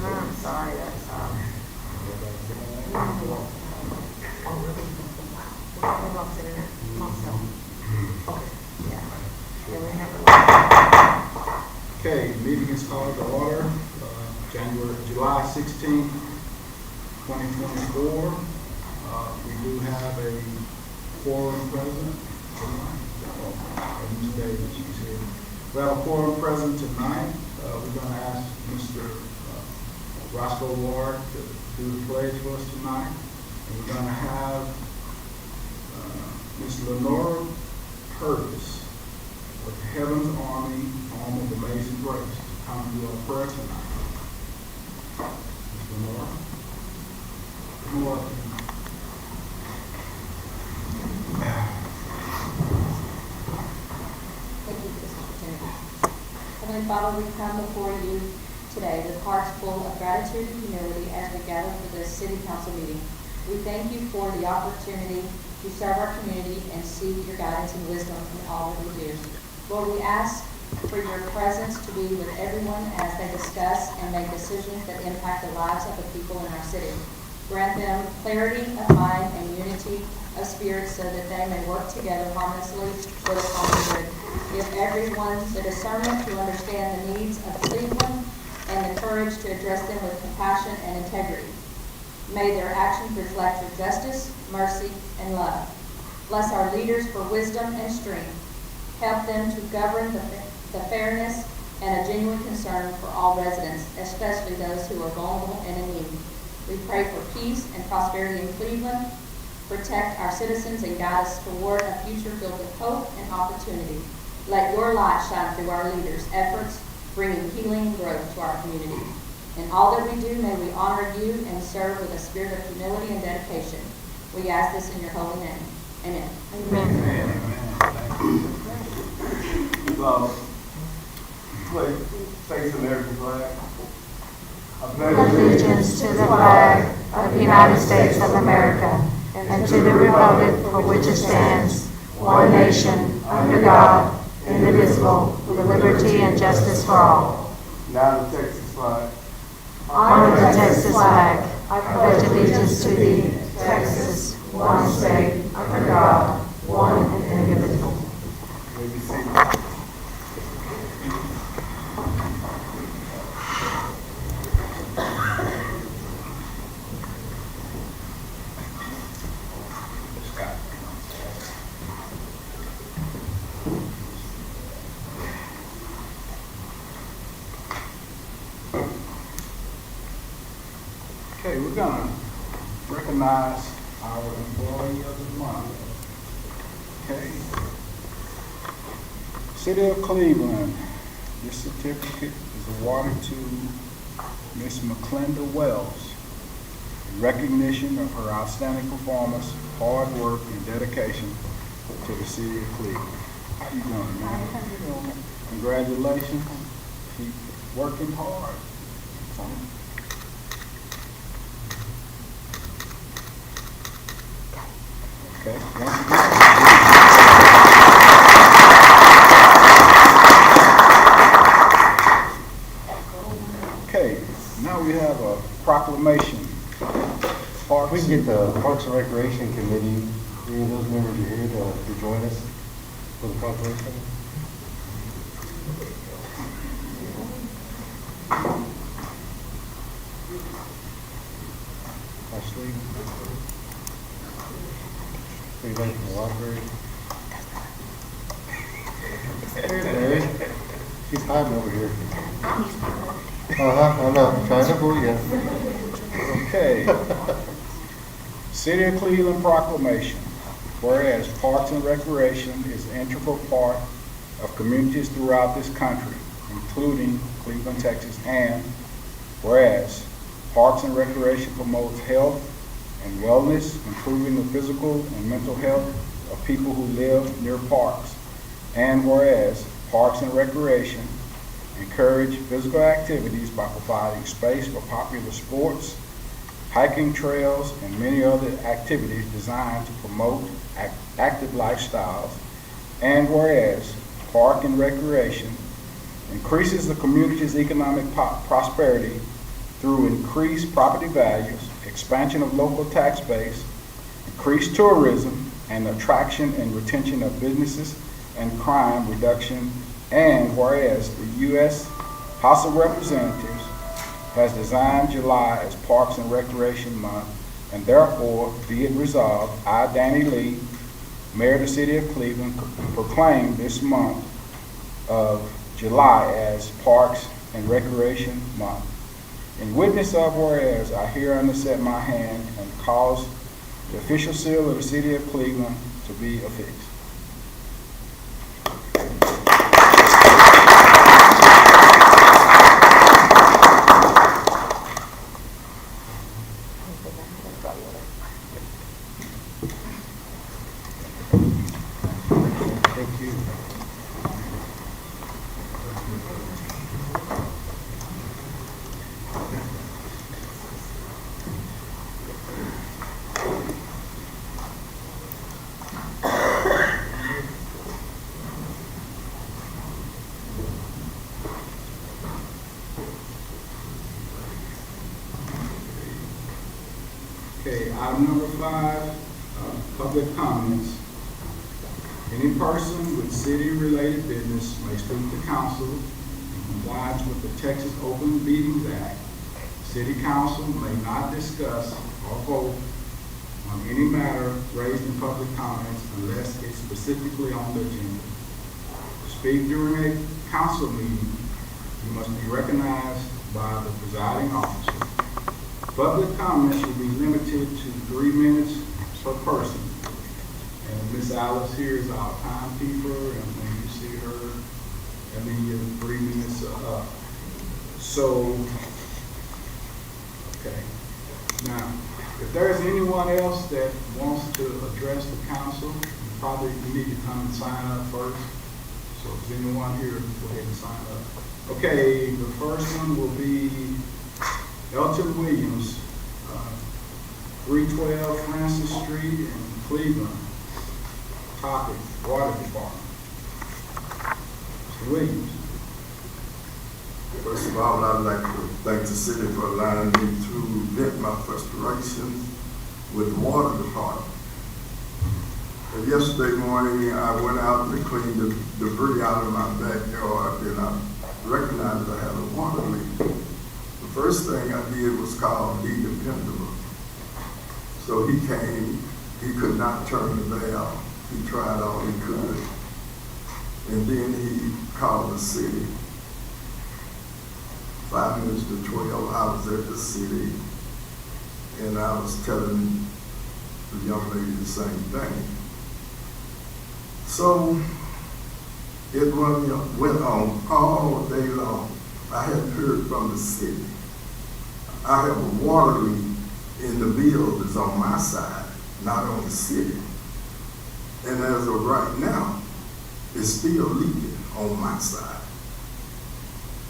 I'm sorry, that's Okay, meeting is called to order, July 16th, 2024. We do have a quorum present. We have a quorum present tonight. We're going to ask Mr. Roscoe Ward to do the pledge for us tonight. And we're going to have Ms. Lenora Purvis with the Heaven's Army Home of Amazing Grace to come do our prayer tonight. Ms. Lenora? Thank you for this opportunity. Heavenly Father, we come before you today with hearts full of gratitude and humility as we gather for this city council meeting. We thank you for the opportunity to serve our community and seek your guidance and wisdom in all that we do. Lord, we ask for your presence to be with everyone as they discuss and make decisions that impact the lives of the people in our city. Grant them clarity of mind and unity of spirit so that they may work together harmoniously for the common good. Give everyone the discernment to understand the needs of Cleveland and the courage to address them with compassion and integrity. May their actions reflect your justice, mercy, and love. Bless our leaders for wisdom and strength. Help them to govern the fairness and a genuine concern for all residents, especially those who are vulnerable and in need. We pray for peace and prosperity in Cleveland. Protect our citizens and guide us toward a future filled with hope and opportunity. Let your light shine through our leaders' efforts, bringing healing and growth to our community. In all that we do, may we honor you and serve with a spirit of humility and dedication. We ask this in your holy name. Amen. Amen. Please face American flag. allegiance to the flag of the United States of America and to the republic for which it stands, one nation, under God, indivisible, with liberty and justice for all. Now the Texas flag. Honor the Texas flag. I pledge allegiance to thee, Texas, one state, under God, one and indivisible. May be seated. Okay, we're going to recognize our employee of the month. Okay. City of Cleveland, this certificate is awarded to Miss McClenda Wells in recognition of her outstanding performance, hard work, and dedication to the city of Cleveland. How you doing, man? Congratulations. Keep working hard. Okay, once again. Okay, now we have a proclamation. We can get the Parks and Recreation Committee, any of those members are here to join us for the proclamation. Ashley? Anybody from the library? Mary? She's hiding over here. I know, trying to fool you. Okay. City of Cleveland proclamation. Whereas Parks and Recreation is an integral part of communities throughout this country, including Cleveland, Texas, and whereas Parks and Recreation promotes health and wellness, improving the physical and mental health of people who live near parks, and whereas Parks and Recreation encourage physical activities by providing space for popular sports, hiking trails, and many other activities designed to promote active lifestyles, and whereas Park and Recreation increases the community's economic prosperity through increased property values, expansion of local tax base, increased tourism, and attraction and retention of businesses and crime reduction, and whereas the U.S. House of Representatives has designed July as Parks and Recreation Month, and therefore be it resolved, I, Danny Lee, Mayor of the City of Cleveland, proclaim this month of July as Parks and Recreation Month. In witness of whereas, I hereunder set my hand and cause the official seal of the City of Cleveland to be affixed. Thank you. Okay, item number 5, public comments. Any person with city-related business may speak to council in compliance with the Texas Open Meetings Act. City council may not discuss or vote on any matter raised in public comments unless it's specifically on the agenda. To speak during a council meeting, you must be recognized by the presiding officer. Public comments should be limited to 3 minutes per person. And Miss Alice here is our timekeeper, and when you see her, I mean, your 3 minutes are up. So, okay. Now, if there's anyone else that wants to address the council, you need to come and sign up first. So if there's anyone here, go ahead and sign up. Okay, the first one will be Elton Williams, 312 Francis Street in Cleveland. Topic, Water Department. Mr. Williams. First of all, I'd like to thank the city for allowing me to vent my frustration with the water department. And yesterday morning, I went out and cleaned the debris out of my backyard, and I recognized I had a water leak. The first thing I did was call D. Dependable. So he came, he could not turn the valve. He tried all he could. And then he called the city. 5 minutes to 12, I was at the city, and I was telling the young lady the same thing. So it went on all day long. I hadn't heard from the city. I have a water leak in the bill that's on my side, not on the city. And as of right now, it's still leaking on my side.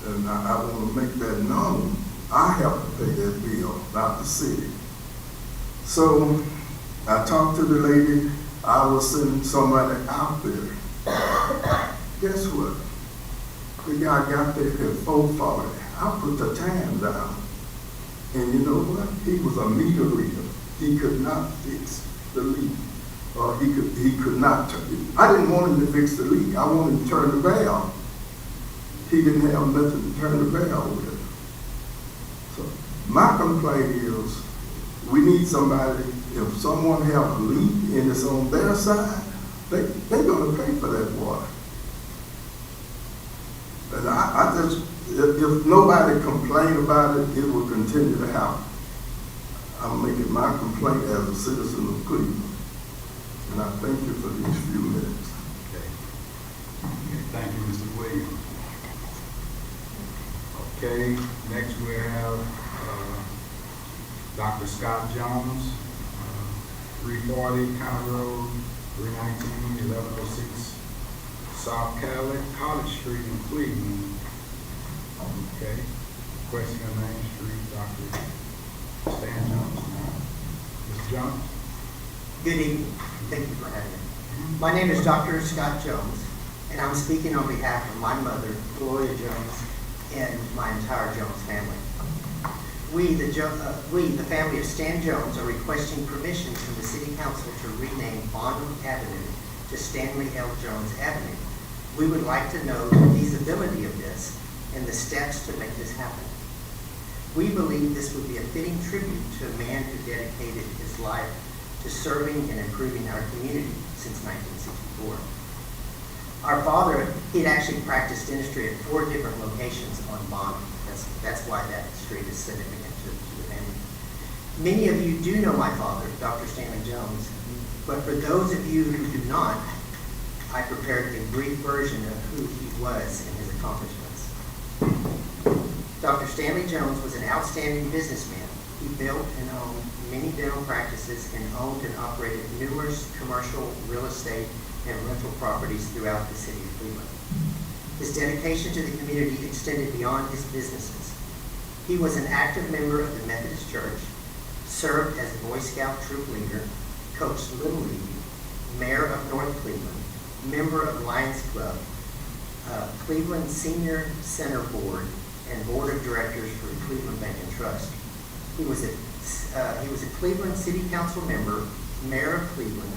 And I want to make that known. I have to pay that bill, not the city. So I talked to the lady, I was sending somebody out there. Guess what? The guy got there at 4:40. I put the time down. And you know what? He was a meter reader. He could not fix the leak. Or he could not turn it. I didn't want him to fix the leak. I wanted him to turn the valve. He didn't have nothing to turn the valve with. So my complaint is, we need somebody, if someone have a leak and it's on their side, they're gonna pay for that water. And I just, if nobody complain about it, it will continue to happen. I'm making my complaint as a citizen of Cleveland. And I thank you for these few minutes. Okay. Okay, thank you, Mr. Williams. Okay, next we have Dr. Scott Jones, 340 County Road, 319, 1106 South College Street in Cleveland. Okay, requesting a Main Street, Dr. Stan Jones. Mr. Jones? Good evening. Thank you for having me. My name is Dr. Scott Jones, and I'm speaking on behalf of my mother, Gloria Jones, and my entire Jones family. We, the family of Stan Jones, are requesting permission from the City Council to rename Bonham Avenue to Stanley L. Jones Avenue. We would like to know the feasibility of this and the steps to make this happen. We believe this would be a fitting tribute to a man who dedicated his life to serving and improving our community since 1964. Our father, he had actually practiced dentistry at 4 different locations on Bonham. That's why that street is significant to the family. Many of you do know my father, Dr. Stanley Jones, but for those of you who do not, I prepared a brief version of who he was and his accomplishments. Dr. Stanley Jones was an outstanding businessman. He built and owned many dental practices and owned and operated numerous commercial, real estate, and rental properties throughout the city of Cleveland. His dedication to the community extended beyond his businesses. He was an active member of the Methodist Church, served as Boy Scout troop leader, coached Little League, mayor of North Cleveland, member of Lions Club, Cleveland Senior Center Board, and board of directors for the Cleveland Bank and Trust. He was a Cleveland City Council member, mayor of Cleveland,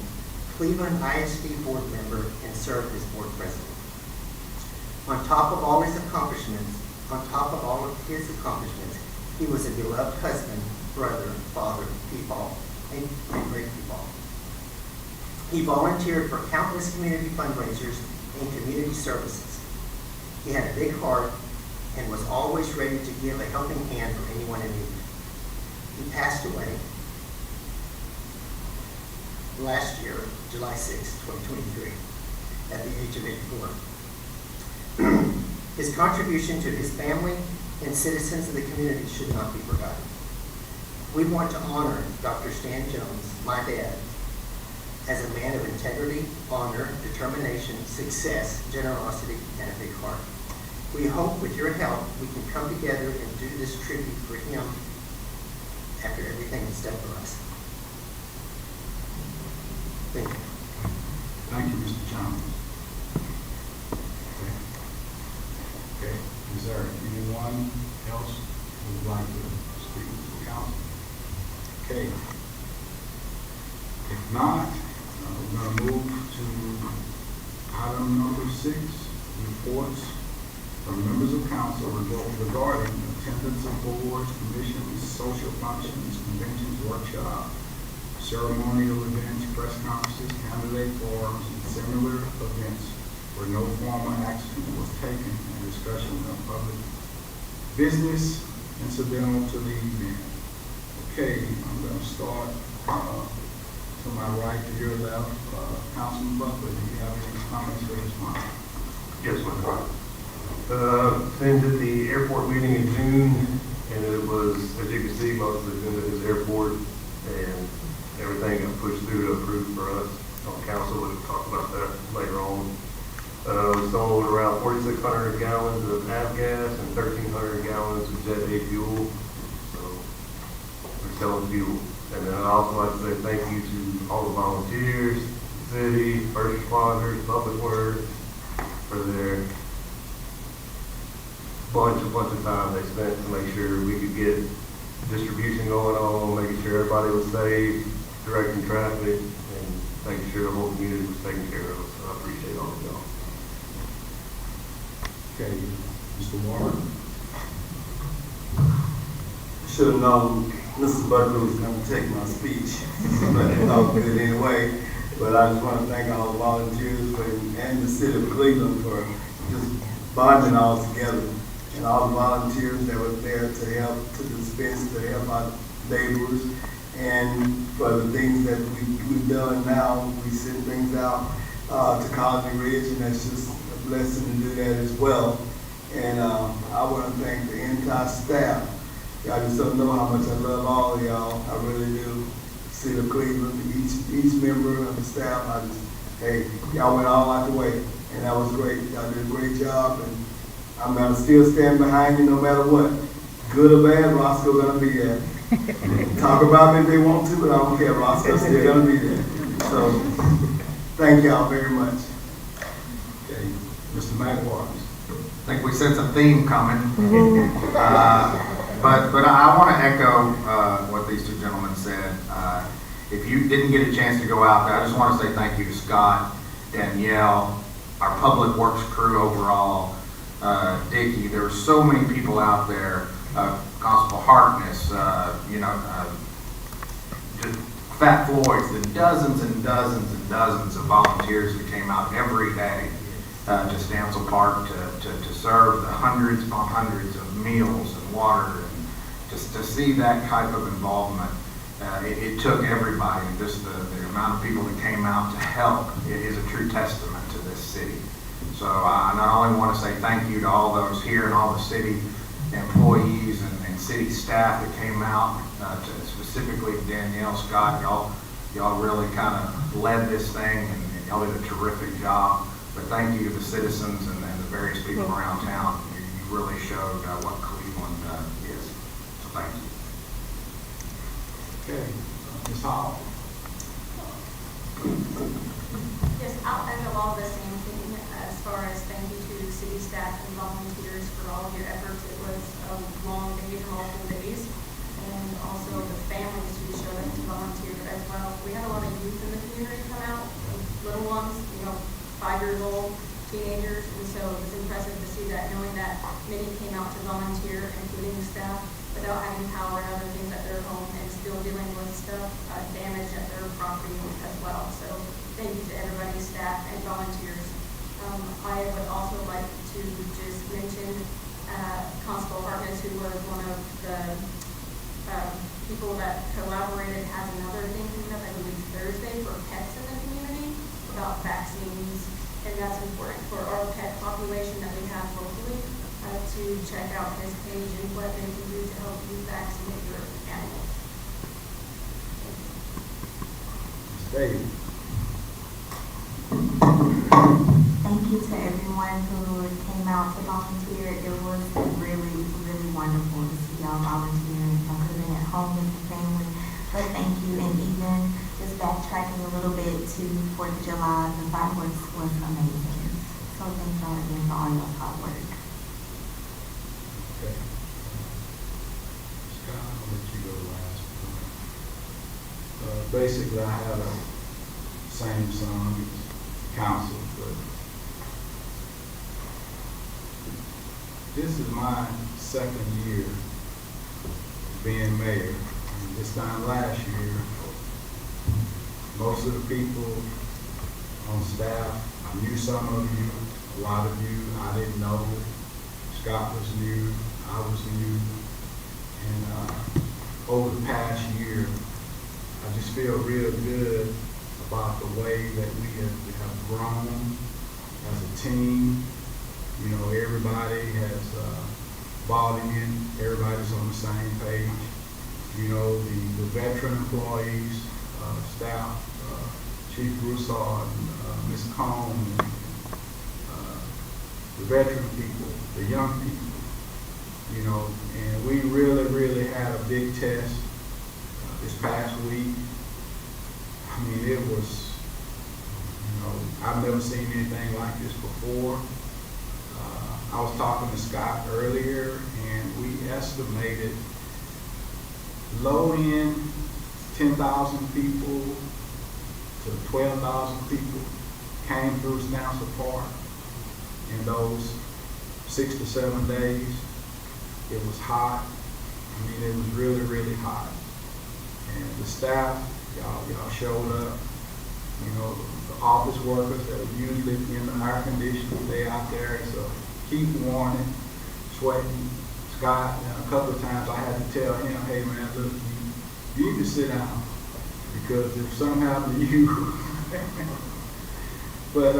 Cleveland ISD board member, and served as board president. On top of all his accomplishments, he was a beloved husband, brother, father, peepaw, and great peepaw. He volunteered for countless community fundraisers and community services. He had a big heart and was always ready to give a helping hand for anyone in need. He passed away last year, July 6, 2023, at the age of 84. His contribution to his family and citizens of the community should not be forgotten. We want to honor Dr. Stan Jones, my dad, as a man of integrity, honor, determination, success, generosity, and a big heart. We hope with your help we can come together and do this tribute for him after everything is done for us. Thank you. Thank you, Mr. Jones. Okay. Is there anyone else who would like to speak to the council? Okay. If not, we're going to move to item number 6, reports from members of council regarding attendance of boards, commissions, social functions, conventions, workshops, ceremonial events, press conferences, candidate forums, and similar events where no formal action was taken and discussion of public business incidental to the event. Okay, I'm going to start to my right, to your left. Councilman Butler, do you have any comments for this one? Yes, ma'am. Attended the airport meeting in June, and it was, as you can see, most of the agenda is airport, and everything got pushed through to approve for us on council. We'll talk about that later on. We sold around 4,600 gallons of avgas and 1,300 gallons of Jet A fuel. So we're selling fuel. And then I'd also like to say thank you to all the volunteers, city, first responders, public works, for their bunch of time they spent to make sure we could get distribution going on, making sure everybody was safe, directing traffic, and making sure the whole community was taken care of. So I appreciate all of y'all. Okay, Mr. Warren? Should have known Mrs. Butler was going to take my speech, but it's all good anyway. But I just want to thank all the volunteers and the city of Cleveland for just bonding all together, and all the volunteers that were there to help, to dispense, to help our neighbors, and for the things that we've done now. We send things out to Colony Ridge, and that's just a blessing to do that as well. And I want to thank the entire staff. Y'all just don't know how much I love all of y'all. I really do. City of Cleveland, each member of the staff, hey, y'all went all out the way, and that was great. Y'all did a great job, and I'm gonna still stand behind you no matter what. Good or bad, Roscoe gonna be there. Talk about me if they want to, but I don't care. Roscoe's still gonna be there. So, thank y'all very much. Okay, Mr. McWaters? I think we sense a theme coming. But I want to echo what these two gentlemen said. If you didn't get a chance to go out there, I just want to say thank you to Scott, Danielle, our public works crew overall, Dickie. There were so many people out there, Constable Harkness, just Fat Floyd's, the dozens and dozens and dozens of volunteers that came out every day to Stansel Park to serve the hundreds upon hundreds of meals and water. Just to see that type of involvement, it took everybody. Just the amount of people that came out to help, it is a true testament to this city. So I not only want to say thank you to all those here and all the city employees and city staff that came out, specifically Danielle, Scott, y'all really kind of led this thing, and y'all did a terrific job. But thank you to the citizens and the various people around town. You really showed what Cleveland is. So thank you. Okay, Ms. Hall? Yes, I'll echo all the same thing as far as thank you to city staff and volunteers for all of your efforts. It was a long day, multiple days, and also the families who showed up to volunteer as well. We had a lot of youth in the community come out, little ones, 5 years old, teenagers, and so it was impressive to see that, knowing that many came out to volunteer, including the staff, without having power and other things at their home, and still dealing with stuff, damage at their property as well. So thank you to everybody, staff and volunteers. I would also like to just mention Constable Harkness, who was one of the people that collaborated, has another thing coming up, I believe Thursday, for pets in the community about vaccines, and that's important for our pet population that we have locally, to check out his page and what they can do to help you vaccinate your animals. Ms. Davis? Thank you to everyone who came out to volunteer. It was really, really wonderful to see y'all volunteering. I could have been at home with the family, but thank you. And even just backtracking a little bit to 4th of July, the fireworks was amazing. So thank y'all again for all your hard work. Okay. Scott, I'll let you go last. Basically, I had a same song as council, but this is my second year being mayor. And this time last year, most of the people on staff, I knew some of you, a lot of you I didn't know. Scott was new, I was new, and over the past year, I just feel real good about the way that we have grown as a team. Everybody has bought in, everybody's on the same page. The veteran employees, staff, Chief Broussard, Ms. Cohn, the veteran people, the young people, and we really, really had a big test this past week. I mean, it was I've never seen anything like this before. I was talking to Scott earlier, and we estimated low end 10,000 people to 12,000 people came through Stansel Park in those 6 to 7 days. It was hot. I mean, it was really, really hot. And the staff, y'all showed up. You know, the office workers that are usually in the air conditioning, they out there, so keep warning, sweating. Scott, a couple of times I had to tell him, hey man, look, you need to sit down, because if something happened to you. But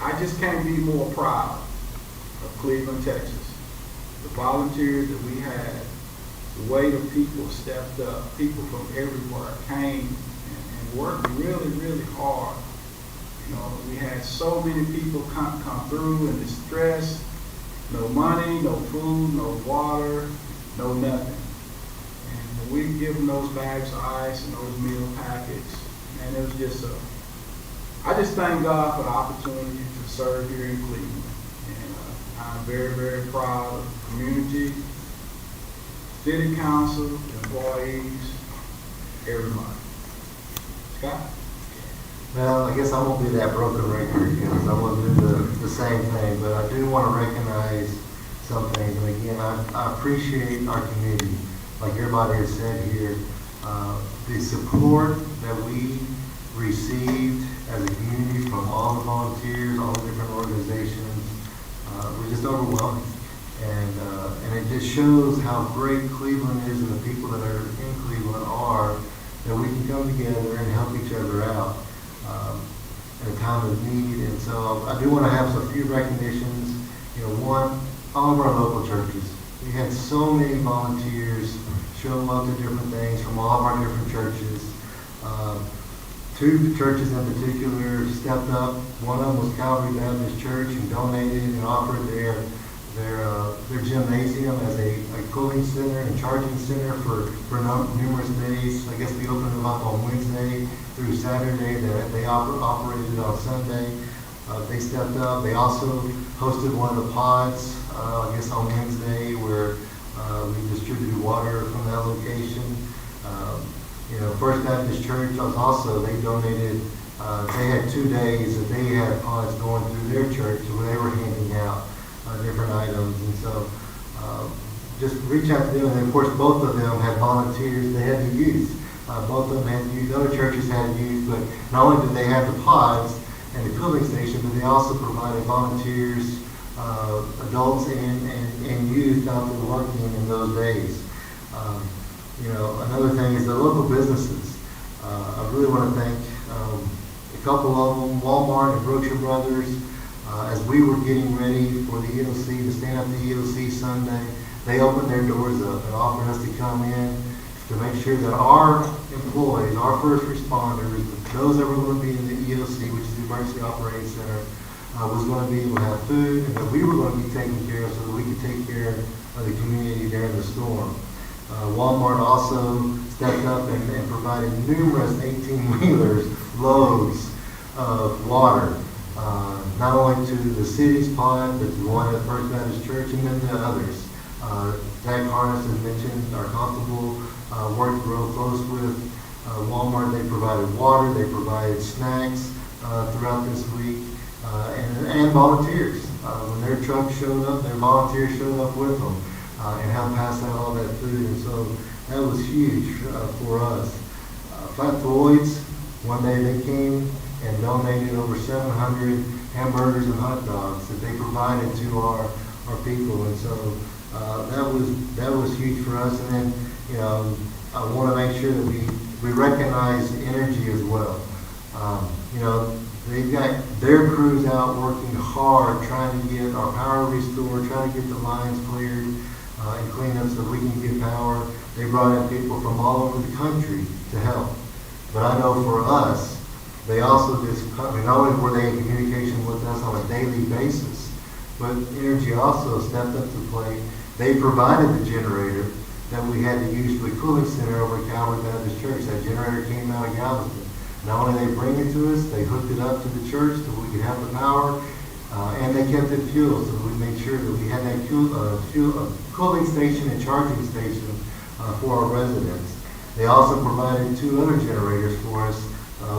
I just can't be more proud of Cleveland, Texas. The volunteers that we had, the way the people stepped up, people from everywhere came and worked really, really hard. You know, we had so many people come through in distress, no money, no food, no water, no nothing. And we give them those bags of ice and those meal packets, and it was just I just thank God for the opportunity to serve here in Cleveland. And I'm very, very proud of the community, city council, employees, everybody. Scott? Well, I guess I won't be that broken record because I won't do the same thing, but I do want to recognize some things. And again, I appreciate our community. Like everybody has said here, the support that we received as a community from all the volunteers, all the different organizations, was just overwhelming. And it just shows how great Cleveland is, and the people that are in Cleveland are, that we can come together and help each other out in a time of need. And so I do want to have a few recognitions. You know, one, all of our local churches. We had so many volunteers showing up to different things from all of our different churches. Two churches in particular stepped up. One of them was Calvary Baptist Church, and donated and offered their gymnasium as a cooling center and charging center for numerous days. I guess we opened them up on Wednesday through Saturday. They operated on Sunday. They stepped up. They also hosted one of the pods, I guess on Wednesday, where we distributed water from that location. You know, First Baptist Church was also, they donated, they had 2 days that they had pods going through their church where they were handing out different items. And so just reach out to them. And of course, both of them had volunteers. They had the youth. Both of them had youth. Other churches had youth, but not only did they have the pods and the cooling station, but they also provided volunteers, adults and youth out there working in those days. You know, another thing is the local businesses. I really want to thank a couple of them, Walmart and Brookshire Brothers. As we were getting ready for the ELC, to stand up the ELC Sunday, they opened their doors up and offered us to come in to make sure that our employees, our first responders, those that were going to be in the ELC, which is the Emergency Operating Center, was going to be able to have food, and that we were going to be taken care of so that we could take care of the community during the storm. Walmart also stepped up and provided numerous 18-wheelers, loads of water, not only to the city's pod, but to the one at First Baptist Church, and then to others. Zach Harness has mentioned, our constable worked real close with Walmart. They provided water, they provided snacks throughout this week, and volunteers. When their trucks showed up, their volunteers showed up with them and helped pass out all that food. And so that was huge for us. Flat Floyd's, one day they came and donated over 700 hamburgers and hot dogs that they provided to our people. And so that was huge for us. And then, you know, I want to make sure that we recognize energy as well. You know, they've got their crews out working hard, trying to get our power restored, trying to get the lines cleared and cleaned up so we can get power. They brought in people from all over the country to help. But I know for us, they also just, not only were they in communication with us on a daily basis, but Energy also stepped up to the plate. They provided the generator that we had to use for the cooling center over at Calvary Baptist Church. That generator came out of Galveston. Not only they bring it to us, they hooked it up to the church so we could have the power, and they kept it fueled, so we made sure that we had that cooling station and charging station for our residents. They also provided 2 other generators for us,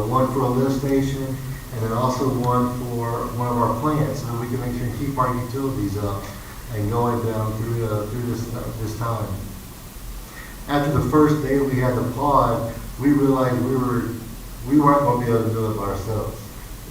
one for a lift station, and then also one for one of our plants, so that we can make sure and keep our utilities up and going down through this time. After the first day we had the pod, we realized we weren't going to be able to do it by ourselves.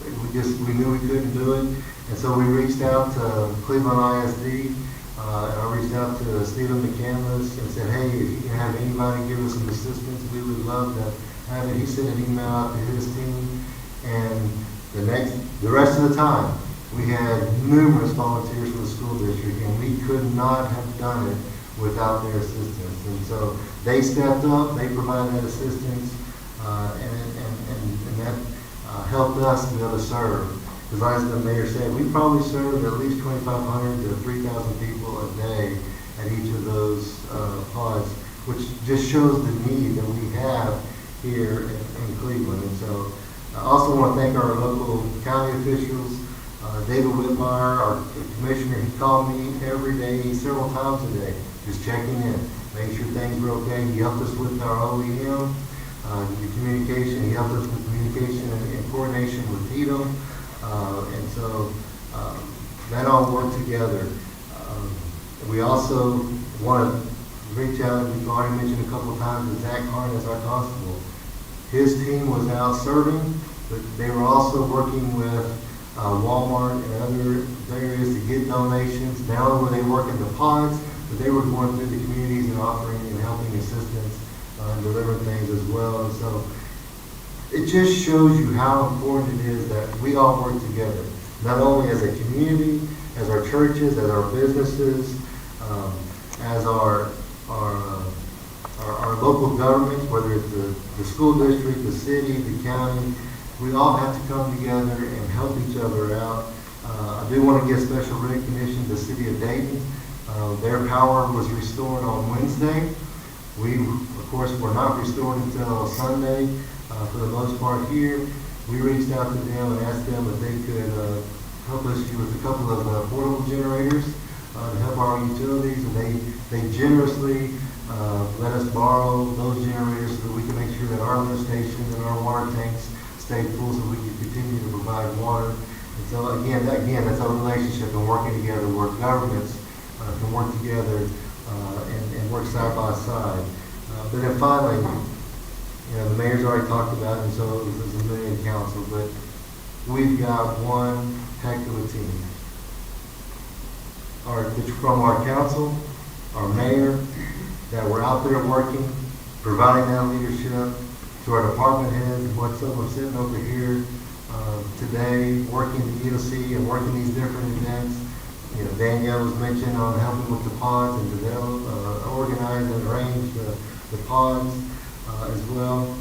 We knew we couldn't do it, and so we reached out to Cleveland ISD. I reached out to Stephen McCandless and said, hey, if you can have anybody give us some assistance, we would love to have it. He sent an email out to his team, and the rest of the time, we had numerous volunteers from the school district, and we could not have done it without their assistance. And so they stepped up, they provided that assistance, and that helped us to be able to serve. Because as the mayor said, we probably served at least 2,500 to 3,000 people a day at each of those pods, which just shows the need that we have here in Cleveland. And so I also want to thank our local county officials. David Whitmire, our commissioner, he called me every day, several times a day, just checking in, making sure things were okay. He helped us with our OEM, the communication. He helped us with communication and coordination with TDM. And so that all worked together. We also want to reach out, and we've already mentioned a couple of times, that Zach Harn is our constable. His team was out serving, but they were also working with Walmart and other areas to get donations. Not only were they working the pods, but they were going through the communities and offering and helping assistance and delivering things as well. And so it just shows you how important it is that we all work together, not only as a community, as our churches, as our businesses, as our local governments, whether it's the school district, the city, the county. We all have to come together and help each other out. I do want to give special recognition to the city of Dayton. Their power was restored on Wednesday. We, of course, were not restored until Sunday. For the most part here, we reached out to them and asked them if they could help us with a couple of portable generators to help our utilities, and they generously let us borrow those generators so that we can make sure that our lift stations and our water tanks stay full so we can continue to provide water. And so again, that's our relationship and working together where governments can work together and work side by side. But then finally, the mayor's already talked about it, and so does the mayor and council, but we've got one heck of a team. From our council, our mayor, that we're out there working, providing that leadership, to our department heads, what's up, we're sitting over here today, working the EOC and working these different events. Danielle was mentioned on helping with the pods and develop, organize and arrange the pods as well.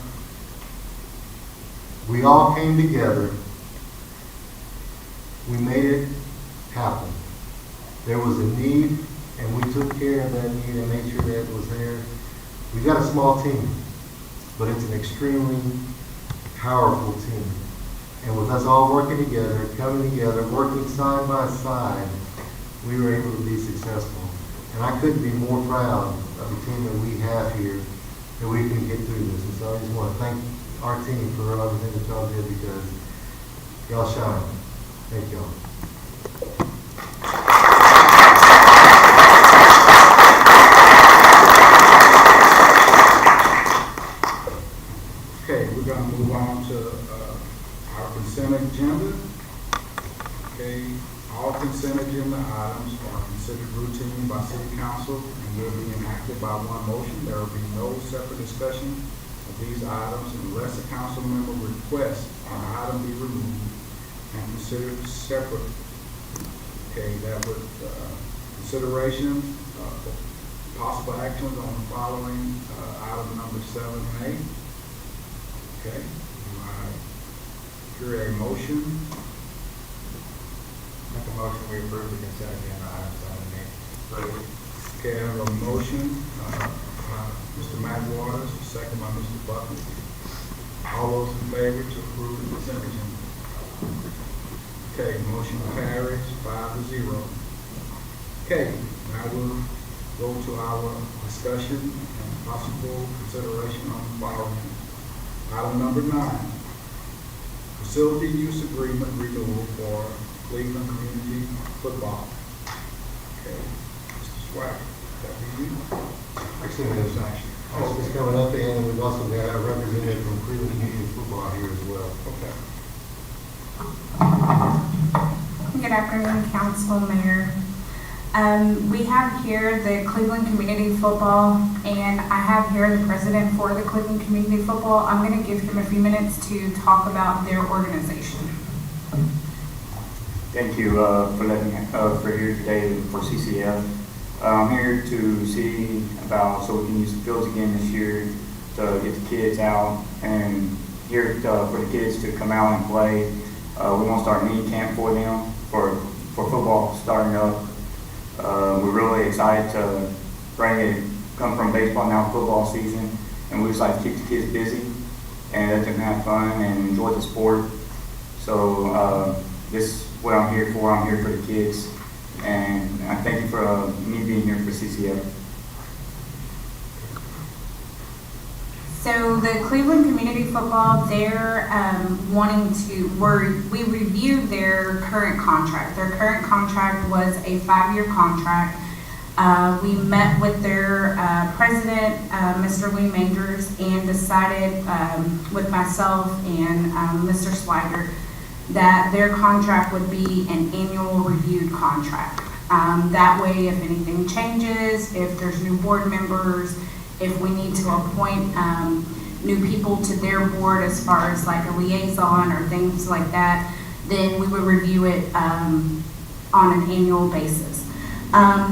We all came together. We made it happen. There was a need, and we took care of that need and made sure that it was there. We've got a small team, but it's an extremely powerful team. And with us all working together, coming together, working side by side, we were able to be successful. And I couldn't be more proud of the team that we have here, that we can get through this. And so I just want to thank our team for everything that y'all did, because y'all shine. Thank y'all. Okay, we're going to move on to our consent agenda. Okay, all consent agenda items are considered routine by city council and will be enacted by one motion. There will be no separate discussion of these items unless a council member requests an item be removed and considered separate. Okay, that would consideration possible actions on the following item number 7 and 8. Okay, do I hear a motion? Make a motion, we approve the consent agenda items 7 and 8. Okay, I have a motion by Mr. Matt Waters, second by Mr. Buckley. All those in favor to approve the consent agenda? Okay, motion carries 5-0. Okay, now we'll go to our discussion and possible consideration on the following. Item number 9, facility use agreement renewal for Cleveland Community Football. Okay, Mr. Swagger, that be you? Actually, there's this is coming up, and we've also got a representative from Cleveland Community Football here as well. Okay. Good afternoon, Council, Mayor. We have here the Cleveland Community Football, and I have here the president for the Cleveland Community Football. I'm going to give him a few minutes to talk about their organization. Thank you for letting me for here today for CCF. I'm here to see about so we can use the fields again this year to get the kids out and here for the kids to come out and play. We want to start mini camp for them for football starting up. We're really excited to come from baseball now football season, and we just like to keep the kids busy and let them have fun and enjoy the sport. So this is what I'm here for. I'm here for the kids, and I thank you for me being here for CCF. So the Cleveland Community Football, they're we reviewed their current contract. Their current contract was a 5-year contract. We met with their president, Mr. Lee Majors, and decided with myself and Mr. Swigert that their contract would be an annual reviewed contract. That way, if anything changes, if there's new board members, if we need to appoint new people to their board as far as like a liaison or things like that, then we would review it on an annual basis.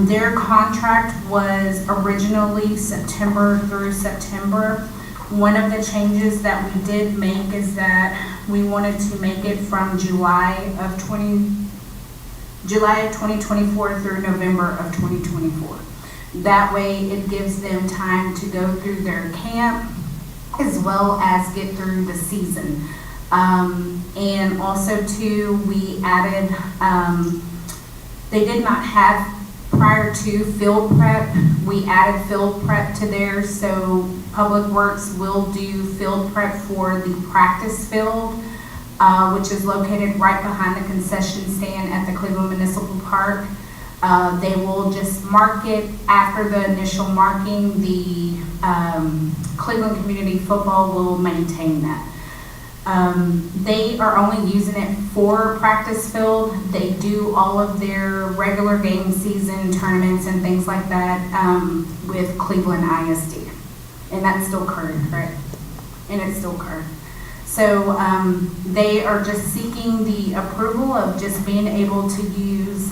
Their contract was originally September through September. One of the changes that we did make is that we wanted to make it from July of 2024 through November of 2024. That way it gives them time to go through their camp as well as get through the season. And also too, we added, they did not have prior to field prep, we added field prep to theirs, so Public Works will do field prep for the practice field, which is located right behind the concession stand at the Cleveland Municipal Park. They will just mark it after the initial marking. The Cleveland Community Football will maintain that. They are only using it for practice field. They do all of their regular game season tournaments and things like that with Cleveland ISD. And that's still current, right? And it's still current. So they are just seeking the approval of just being able to use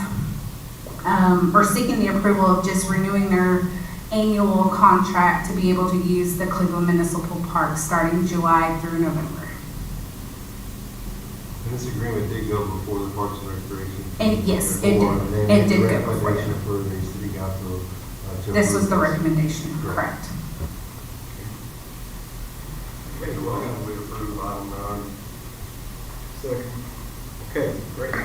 or seeking the approval of just renewing their annual contract to be able to use the Cleveland Municipal Park starting July through November. And this agreement did go before the Parks and Recreation. And yes, it before, did. And then It did the go before. recommendation for the city council. This was the recommendation, correct. Okay, well, We approve item 9. second. Okay, great. I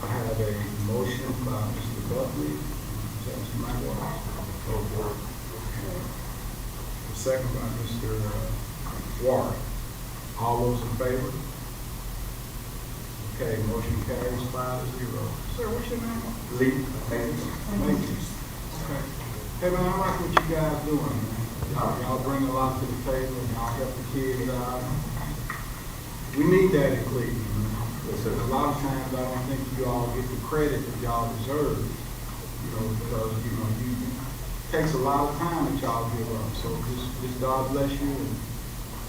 have a motion by Mr. Buckley. Is that Mr. McWaters? Go for it. A second by Mr. Warren. All those in favor? Okay, motion carries 5-0. Sir, what's your name? Lee, thank you. Matrix. Okay. Hey man, I like what you guys doing, man. Y'all bring a lot to the table and y'all help the kids out. We need that in Cleveland, man. A lot of times I don't think you all get the credit that y'all deserve, because, it takes a lot of time that y'all give up. So just God bless you and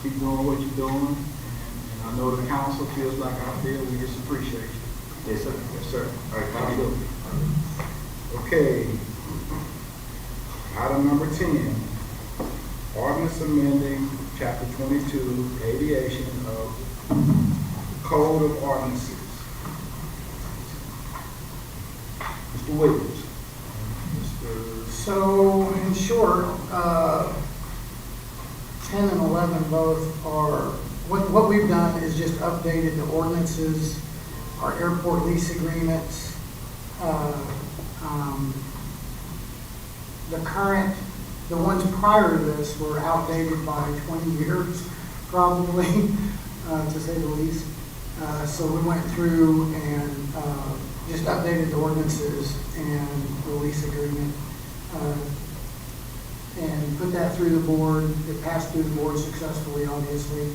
keep doing what you're doing. And I know the council feels like I feel. We just appreciate you. Yes, sir. Yes, sir. All right, thank you. Okay. Item number 10, ordinance amending chapter 22, aviation of Code of Ordinances. Mr. Williams. So, in short, 10 and 11 both are what we've done is just updated the ordinances, our airport lease agreements, the ones prior to this were outdated by 20 years, probably, to say the least. So we went through and just updated the ordinances and the lease agreement, and put that through the board. It passed through the board successfully, obviously.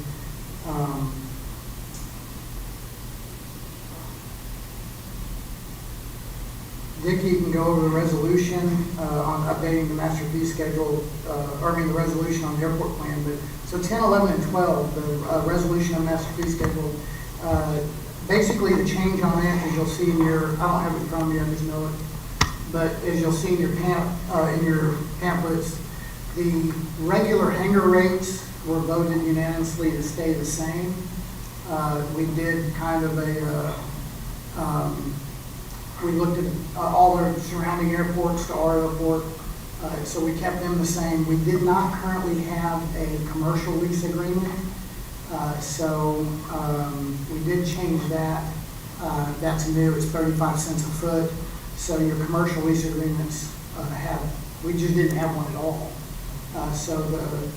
Dickie can go over the resolution on updating the master fee schedule, the resolution on the airport plan. But so 10, 11, and 12, the resolution on master fee schedule. Basically, the change on it, as you'll see in your, I don't have it from you, I just know it, but as you'll see in your pamphlets, the regular hangar rates were voted unanimously to stay the same. We did kind of we looked at all the surrounding airports to our airport, so we kept them the same. We did not currently have a commercial lease agreement, so we did change that. That's new. It's 35 cents a foot. So your commercial lease agreements we just didn't have one at all. So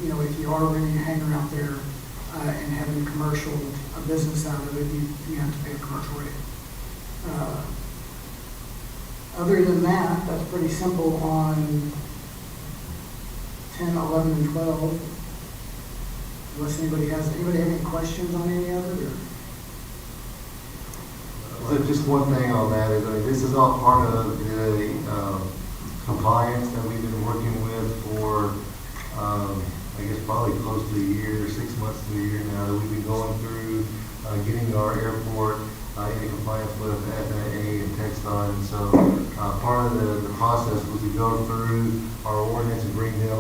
if you are renting a hangar out there and having commercial business out of it, you have to pay a commercial rate. Other than that, that's pretty simple on 10, 11, and 12. Unless anybody have any questions on any of it? So just one thing on that is, this is all part of the compliance that we've been working with for, I guess probably close to a year, 6 months to a year now, that we've been going through getting our airport in compliance with FAA and TxDOT. And so part of the process was to go through our ordinance and bring them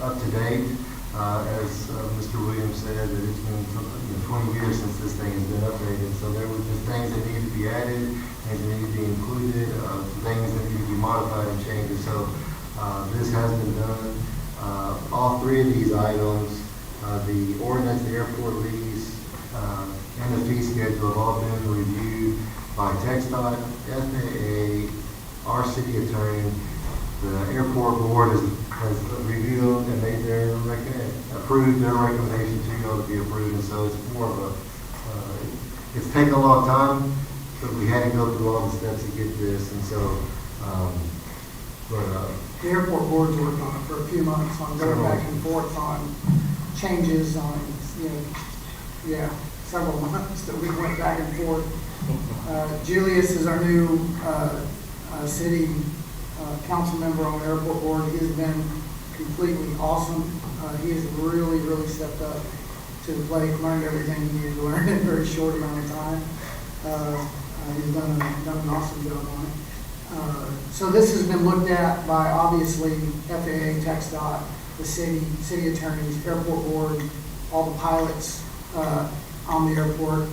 up to date. As Mr. Williams said, that it's been 20 years since this thing has been updated. So there were just things that needed to be added, things that needed to be included, things that needed to be modified and changed. So this has been done. All three of these items, the ordinance, the airport lease, and the fee schedule have all been reviewed by TxDOT, FAA, our city attorney. The airport board has reviewed and made approved their recommendation to you all to be approved. And so it's more of it's taken a long time, but we had to go through all the steps to get this. And so, the airport board's worked on it for a few months on going back and forth on changes on, several months that we went back and forth. Julius is our new city council member on the airport board. He has been completely awesome. He has really, really stepped up to the plate, learned everything he needed to learn in a very short amount of time. He's done an awesome job on it. So this has been looked at by, obviously, FAA, TxDOT, the city attorneys, airport board, all the pilots on the airport.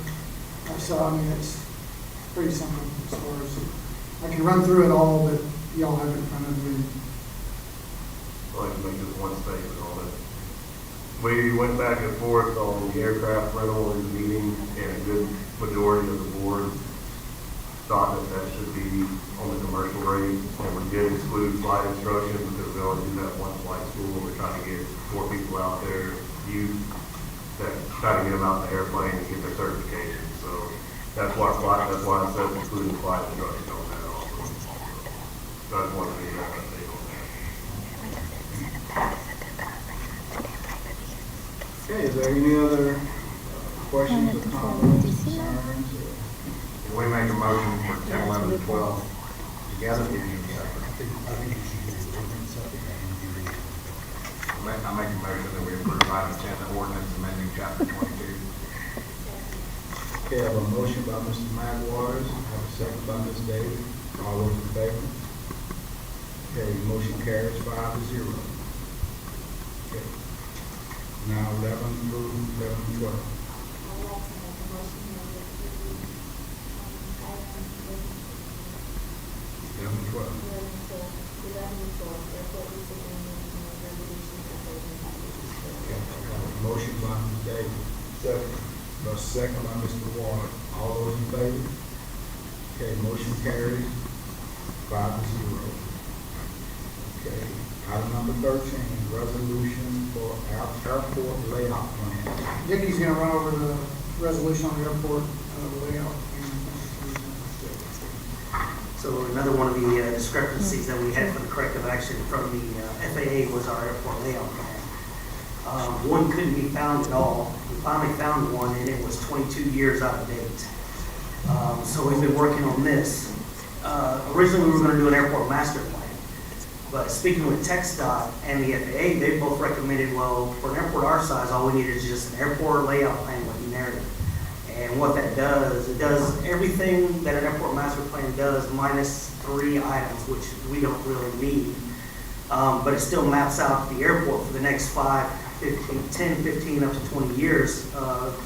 So, I mean, it's pretty simple as far as, I can run through it all, but y'all have it in front of you. I'd like to make just one statement on it. We went back and forth on the aircraft rental in the meeting, and a good majority of the board thought that should be on the commercial rate, and we did exclude flight instruction because we only do that one flight school. We're trying to get more people out there, youth, that try to get them out in the airplane and get their certification. So that's why I said excluding flight instruction on that also. So I just wanted to make that update on that. Okay, is there any other questions or comments, concerns? We make a motion for 10, 11, and 12 together. I think you should do the ordinance separate and do the. I make a motion that we approve item 10, the ordinance amending chapter 22. Okay, I have a motion by Mr. Magwaters, I have a second by Ms. Davis. All those in favor? Okay, motion carries 5-0. Okay. Now 11 through 11 and 12. Motion by Ms. Davis. Second. Second by Mr. Water. All those in favor? Okay, motion carries 5-0. Okay, item number 13, resolution for airport layout plan. Vicky's gonna run over the resolution on the airport layout. So another one of the discrepancies that we had for the corrective action from the FAA was our airport layout plan. One couldn't be found at all. We finally found one, and it was 22 years out of date. So we've been working on this. Originally, we were going to do an airport master plan, but speaking with TxDOT and the FAA, they both recommended, well, for an airport our size, all we need is just an airport layout plan with narrative. And what that does, it does everything that an airport master plan does minus 3 items, which we don't really need. But it still maps out the airport for the next 5, 15, 10, 15, up to 20 years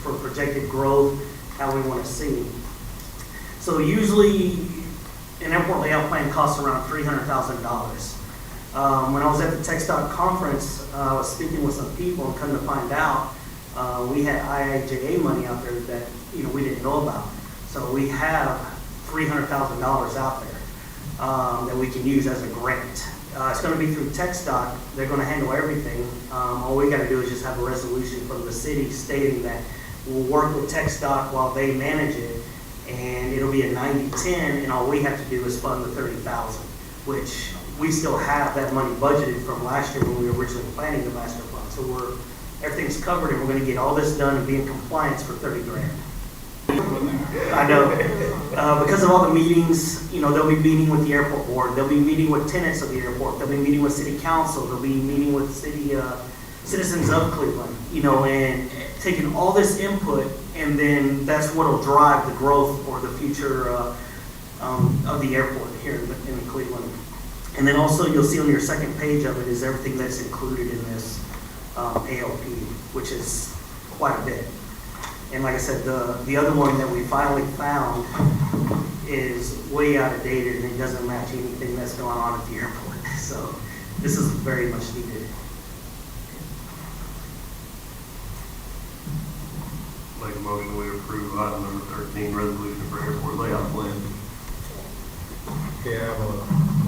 for projected growth, how we want to see. So usually an airport layout plan costs around $300,000. When I was at the TxDOT conference, I was speaking with some people and come to find out we had IIJA money out there that we didn't know about. So we have $300,000 out there that we can use as a grant. It's going to be through TxDOT. They're going to handle everything. All we got to do is just have a resolution from the city stating that we'll work with TxDOT while they manage it, and it'll be a 90-10, and all we have to do is fund the $30,000, which we still have that money budgeted from last year when we were originally planning the master plan. So everything's covered, and we're going to get all this done and be in compliance for $30,000. I know. Because of all the meetings, they'll be meeting with the airport board. They'll be meeting with tenants of the airport. They'll be meeting with city council. They'll be meeting with citizens of Cleveland, and taking all this input, and then that's what will drive the growth or the future of the airport here in Cleveland. And then also you'll see on your second page of it is everything that's included in this ALP, which is quite a bit. And like I said, the other one that we finally found is way out of date, and it doesn't match anything that's going on at the airport. So this is very much needed. Make a motion, we approve item number 13, resolution for airport layout plan. Okay, I have a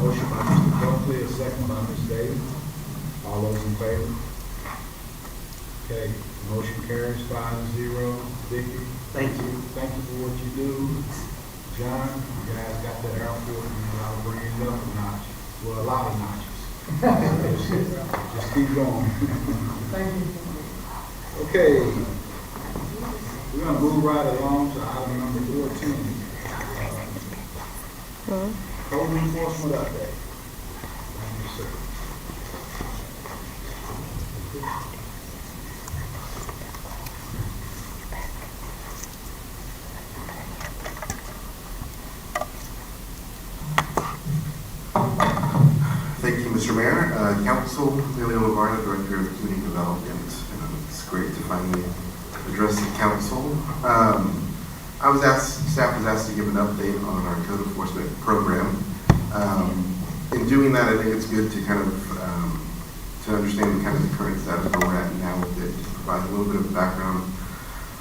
motion by Mr. Buckley, a second by Ms. Davis. All those in favor? Okay, motion carries 5-0. Vicki? Thank you. Thank you for what you do. John, you guys got that airport, and I'll bring it up a notch. Well, a lot of notches. Just keep going. Thank you. Okay, we're gonna move right along to item number 14. Code enforcement update. Thank you, sir. Thank you, Mr. Mayor. Council, Lily Olivarna, Director of Community Development. It's great to finally address the council. Staff was asked to give an update on our code enforcement program. In doing that, I think it's good to kind of to understand kind of the current status where we're at now with it, to provide a little bit of background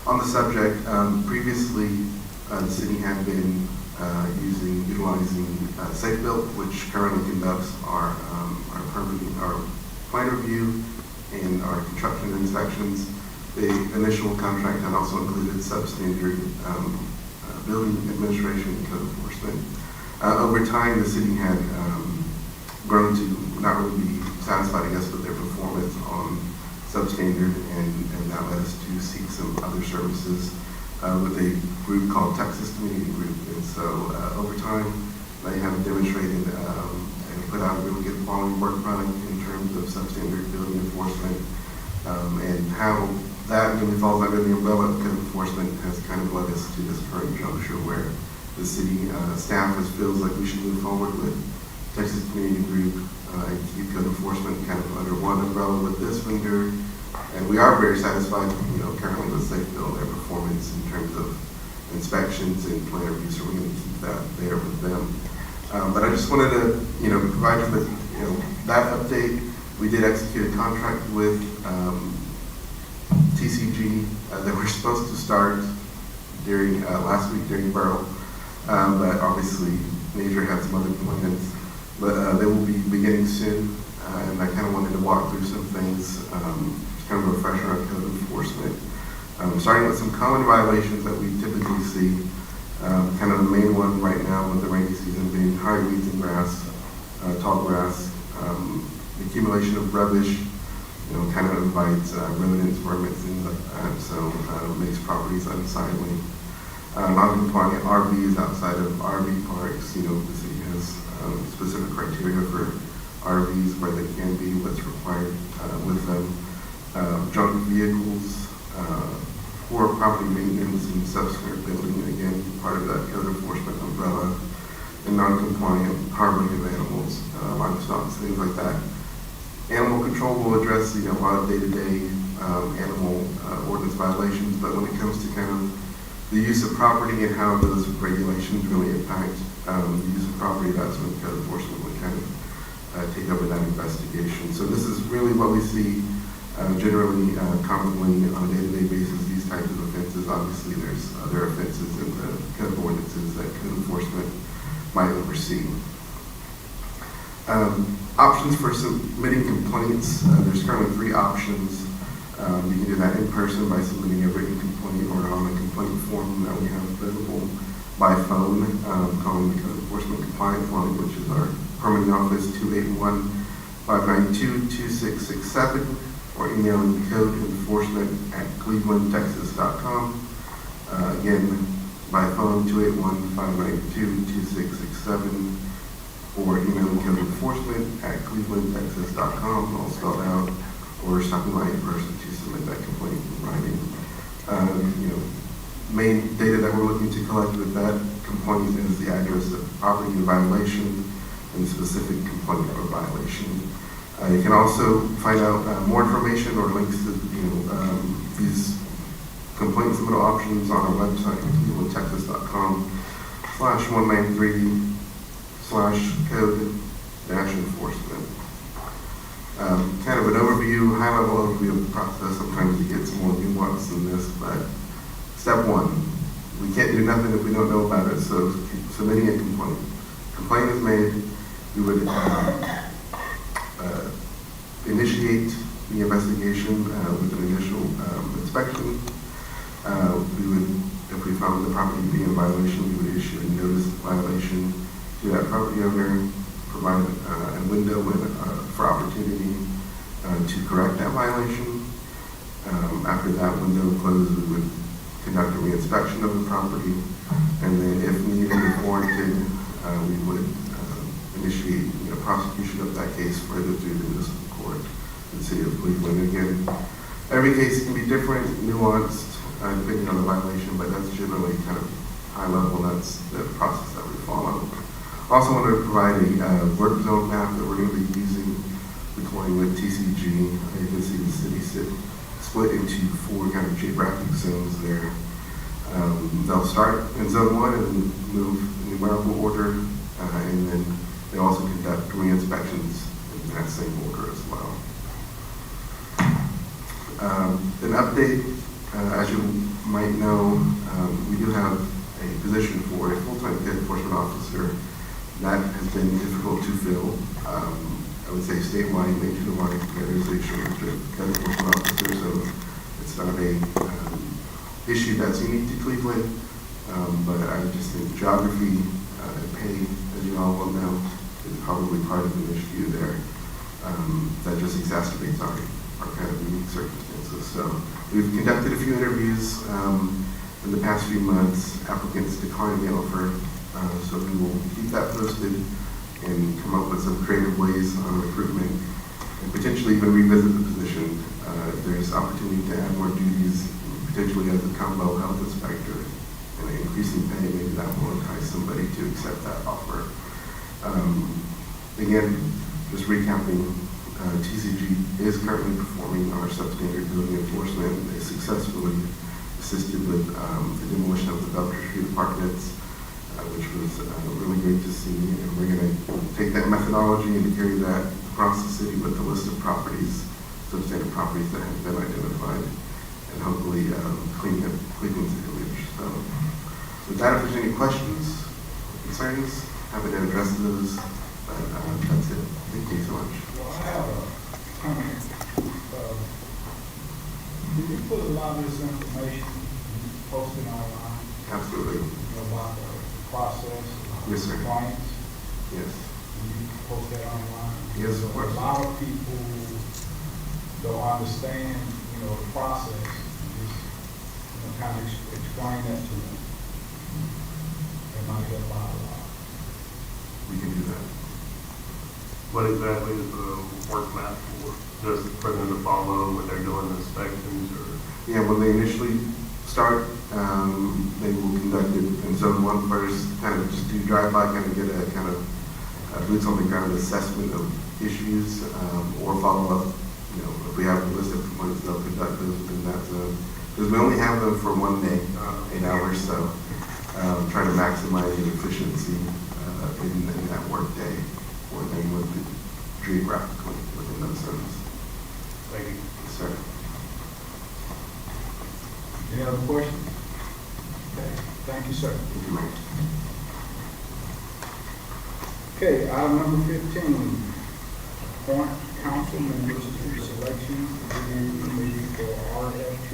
on the subject. Previously, the city had been utilizing SafeBuilt, which currently conducts our plan review and our construction inspections. The initial contract had also included substandard building administration and code enforcement. Over time, the city had grown to not really be satisfied, I guess, with their performance on substandard, and that led us to seek some other services with a group called Texas Community Group. And so over time, they have demonstrated and put out a really good quality work product in terms of substandard building enforcement, and how that really falls under the umbrella of code enforcement has kind of led us to this current juncture where the city staff feels like we should move forward with Texas Community Group and keep code enforcement kind of under one umbrella with this vendor. And we are very satisfied, currently with SafeBuilt, their performance in terms of inspections and plan reviews, so we're going to keep that there with them. But I just wanted to, provide you with, that update. We did execute a contract with TCG that were supposed to start during last week during Borough, but obviously Major had some other commitments. But they will be beginning soon, and I kind of wanted to walk through some things, just kind of a refresher on code enforcement. Starting with some common violations that we typically see. Kind of the main one right now with the rainy season being high weeds and grass, tall grass, the accumulation of rubbish, kind of invites rodents, vermins, things like that, so makes properties unsightly. Non-compliant RVs outside of RV parks, the city has specific criteria for RVs where they can be, what's required with them. Junk vehicles, poor property maintenance and substandard building, again, part of that code enforcement umbrella, and non-compliant harboring of animals, livestock, things like that. Animal control will address a lot of day-to-day animal ordinance violations, but when it comes to kind of the use of property and how those regulations really impact the use of property, that's when code enforcement would kind of take over that investigation. So this is really what we see generally, commonly on a day-to-day basis, these types of offenses. Obviously, there's other offenses in the code of ordinances that code enforcement might oversee. Options for submitting complaints. There's currently 3 options. You can do that in person by submitting a written complaint or on a complaint form that we have available by phone, calling the code enforcement compliance line, which is our permanent office, 281-592-2667, or emailing code enforcement at clevelandtexas.com. Again, by phone, 281-592-2667, or emailing code enforcement at clevelandtexas.com, all spelled out, or stopping by in person to submit that complaint in writing. Main data that we're looking to collect with that complaint is the address of property in violation and specific complaint or violation. You can also find out more information or links to these complaint submittal options on our website, clevelandtexas.com/193/code-enforcement. Kind of an overview, high-level overview of the process. Sometimes it gets more nuanced than this, but step 1, we can't do nothing if we don't know about it, so submitting a complaint. Complaint is made, we would initiate the investigation with an initial inspection. We would, if we found the property to be in violation, we would issue a notice of violation to that property owner, provide a window for opportunity to correct that violation. After that window closed, we would conduct a reinspection of the property, and then if needed or warranted, we would initiate prosecution of that case further through the municipal court in the city of Cleveland. Again, every case can be different, nuanced, depending on the violation, but that's generally kind of high level. That's the process that we follow. Also want to provide a work zone map that we're going to be using, deploying with TCG. You can see the city split into 4 kind of geographic zones there. They'll start in zone 1 and move in numerical order, and then they also conduct re-inspections in that same order as well. An update, as you might know, we do have a position for a full-time code enforcement officer. That has been difficult to fill. I would say statewide, nationwide, there is a shortage of code enforcement officers, so it's not a issue that's unique to Cleveland, but I just think geography and pay, as you all well know, is probably part of an issue there that just exacerbates our kind of unique circumstances. So we've conducted a few interviews in the past few months. Applicants declined the offer, so we will keep that posted and come up with some creative ways on recruitment and potentially even revisit the position. If there's opportunity to add more duties, potentially as a combo health inspector, and an increasing pay, maybe that will entice somebody to accept that offer. Again, just recapping, TCG is currently performing our substandard building enforcement. They successfully assisted with the demolition of the Belcher Street apartments, which was really great to see. And we're going to take that methodology and carry that across the city with the list of properties, substandard properties that have been identified. and hopefully clean up Cleveland's image. So with that, if there's any questions, concerns, happy to address those. But that's it. Thank you so much. Well, I have a comment. Can you put a lot of this information posted online? Absolutely. About the process? Yes, sir. Clients? Yes. Can you post that online? Yes, of course. A lot of people don't understand, the process. Just, kind of explain that to them. They might get a lot. We can do that. What exactly is the work map for? Just for them to follow when they're doing the inspections or? Yeah, when they initially start, they will conduct it in zone 1 first, kind of just do drive-by, kind of get a kind of boots on the ground assessment of issues, or follow up. If we have a list of complaints, they'll conduct those within that zone. Because we only have them for 1 day, 8 hours, so try to maximize the efficiency in that work day for them geographically within those zones. Thank you. Yes, sir. Any other questions? Okay, thank you, sir. Thank you, Mayor. Okay, item number 15, appoint council members to selection committee for RFP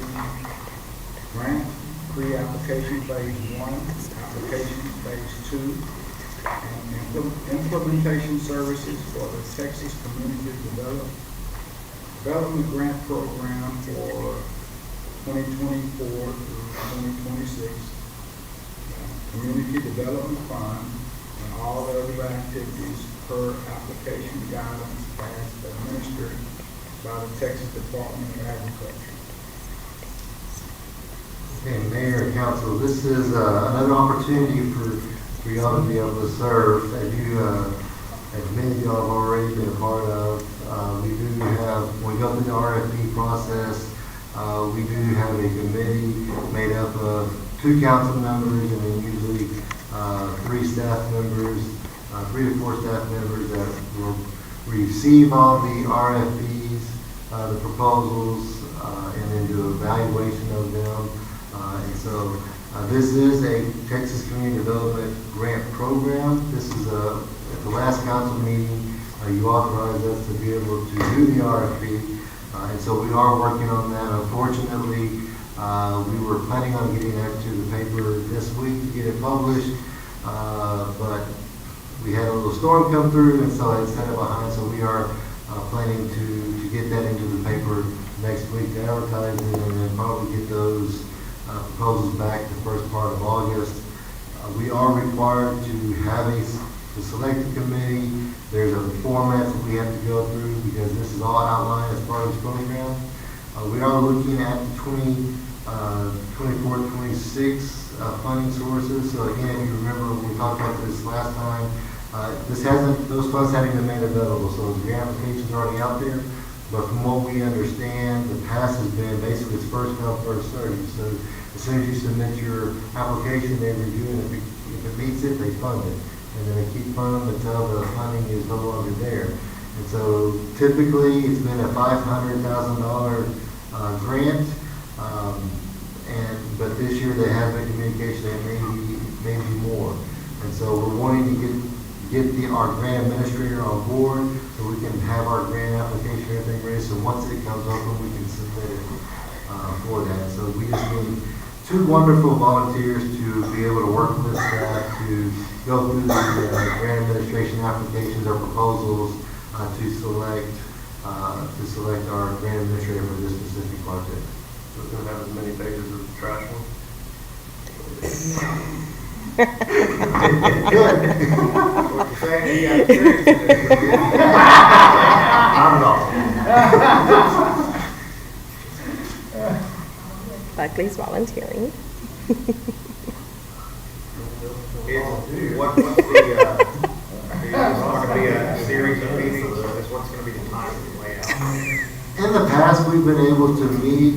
grant, pre-application phase 1, application phase 2, and implementation services for the Texas Community Development Grant Program for 2024 through 2026, Community Development Fund, and all other activities per application guidance as administered by the Texas Department of Agriculture. Okay, Mayor and Council, this is another opportunity for y'all to be able to serve. As many of y'all have already been a part of, we do have, when we go through the RFP process, we do have a committee made up of 2 council members and then usually 3 staff members, 3 to 4 staff members that will receive all the RFPs, the proposals, and then do evaluation of them. And so this is a Texas Community Development Grant Program. This is at the last council meeting, you authorized us to be able to do the RFP. And so we are working on that. Unfortunately, we were planning on getting that to the paper this week to get it published, but we had a little storm come through, and so it's kind of behind. So we are planning to get that into the paper next week to advertise it, and then probably get those proposals back the first part of August. We are required to have to select a committee. There's a format that we have to go through because this is all outlined as part of this program. We are looking at the 24-26 funding sources. So again, if you remember, we talked about this last time. Those funds haven't been made available, so the application's already out there. But from what we understand, the past has been basically it's first come, first served. So as soon as you submit your application, they review it. If it meets it, they fund it. And then they keep funding until the funding is no longer there. And so typically it's been a $500,000 grant. But this year they have been communication that maybe more. And so we're wanting to get our grant administrator on board so we can have our grant application, everything ready. So once it comes open, we can submit it for that. So we just need 2 wonderful volunteers to be able to work with staff to go through the grant administration applications or proposals to select our grant administrator for this specific project. So it's going to have as many pages as the trash one? Buckley's volunteering. What's going to be a series of meetings, or what's going to be the time layout? In the past, we've been able to meet,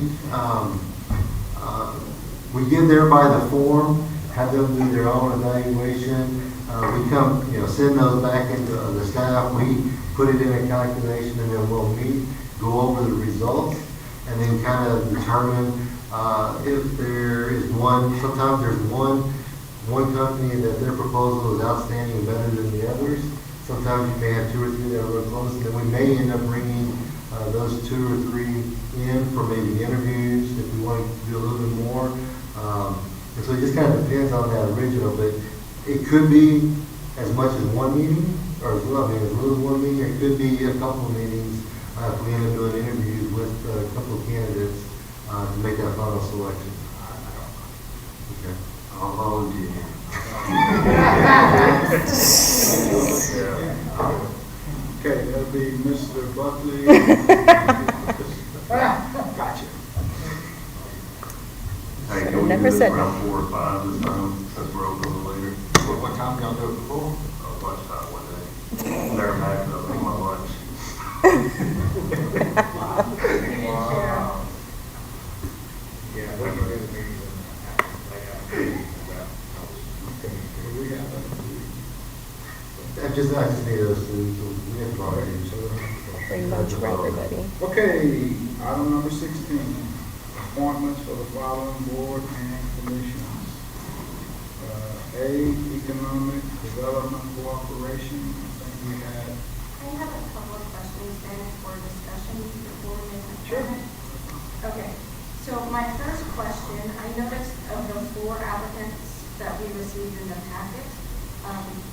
we give everybody the form, have them do their own evaluation. We come, send those back into the staff. We put it in a calculation, and then we'll meet, go over the results. and then kind of determine, if there is one, sometimes there's one company that their proposal is outstanding and better than the others. Sometimes you may have two or three that are real close, and then we may end up bringing those two or three in for maybe interviews if we want to do a little bit more. And so it just kind of depends on that original, but it could be as much as one meeting, or as well, I mean, as little as one meeting. It could be a couple of meetings if we end up doing interviews with a couple of candidates to make that final selection. Okay, I'll volunteer. Okay, that'll be Mr. Buckley. Gotcha. Hey, can we do this around 4 or 5 this time, since we're open a little later? What time y'all do it before? Lunchtime one day. Never had to make my lunch. Wow. Yeah, we can do the meetings I just need those two, so we have to already. Bring lunch for everybody. Okay, item number 16, appointments for the following board and commissions. A, Economic Development Cooperation, I think we had. I have a couple of questions then for discussion before we make an Sure. appointment. Okay, so my first question, I noticed of the 4 applicants that we received in the packet,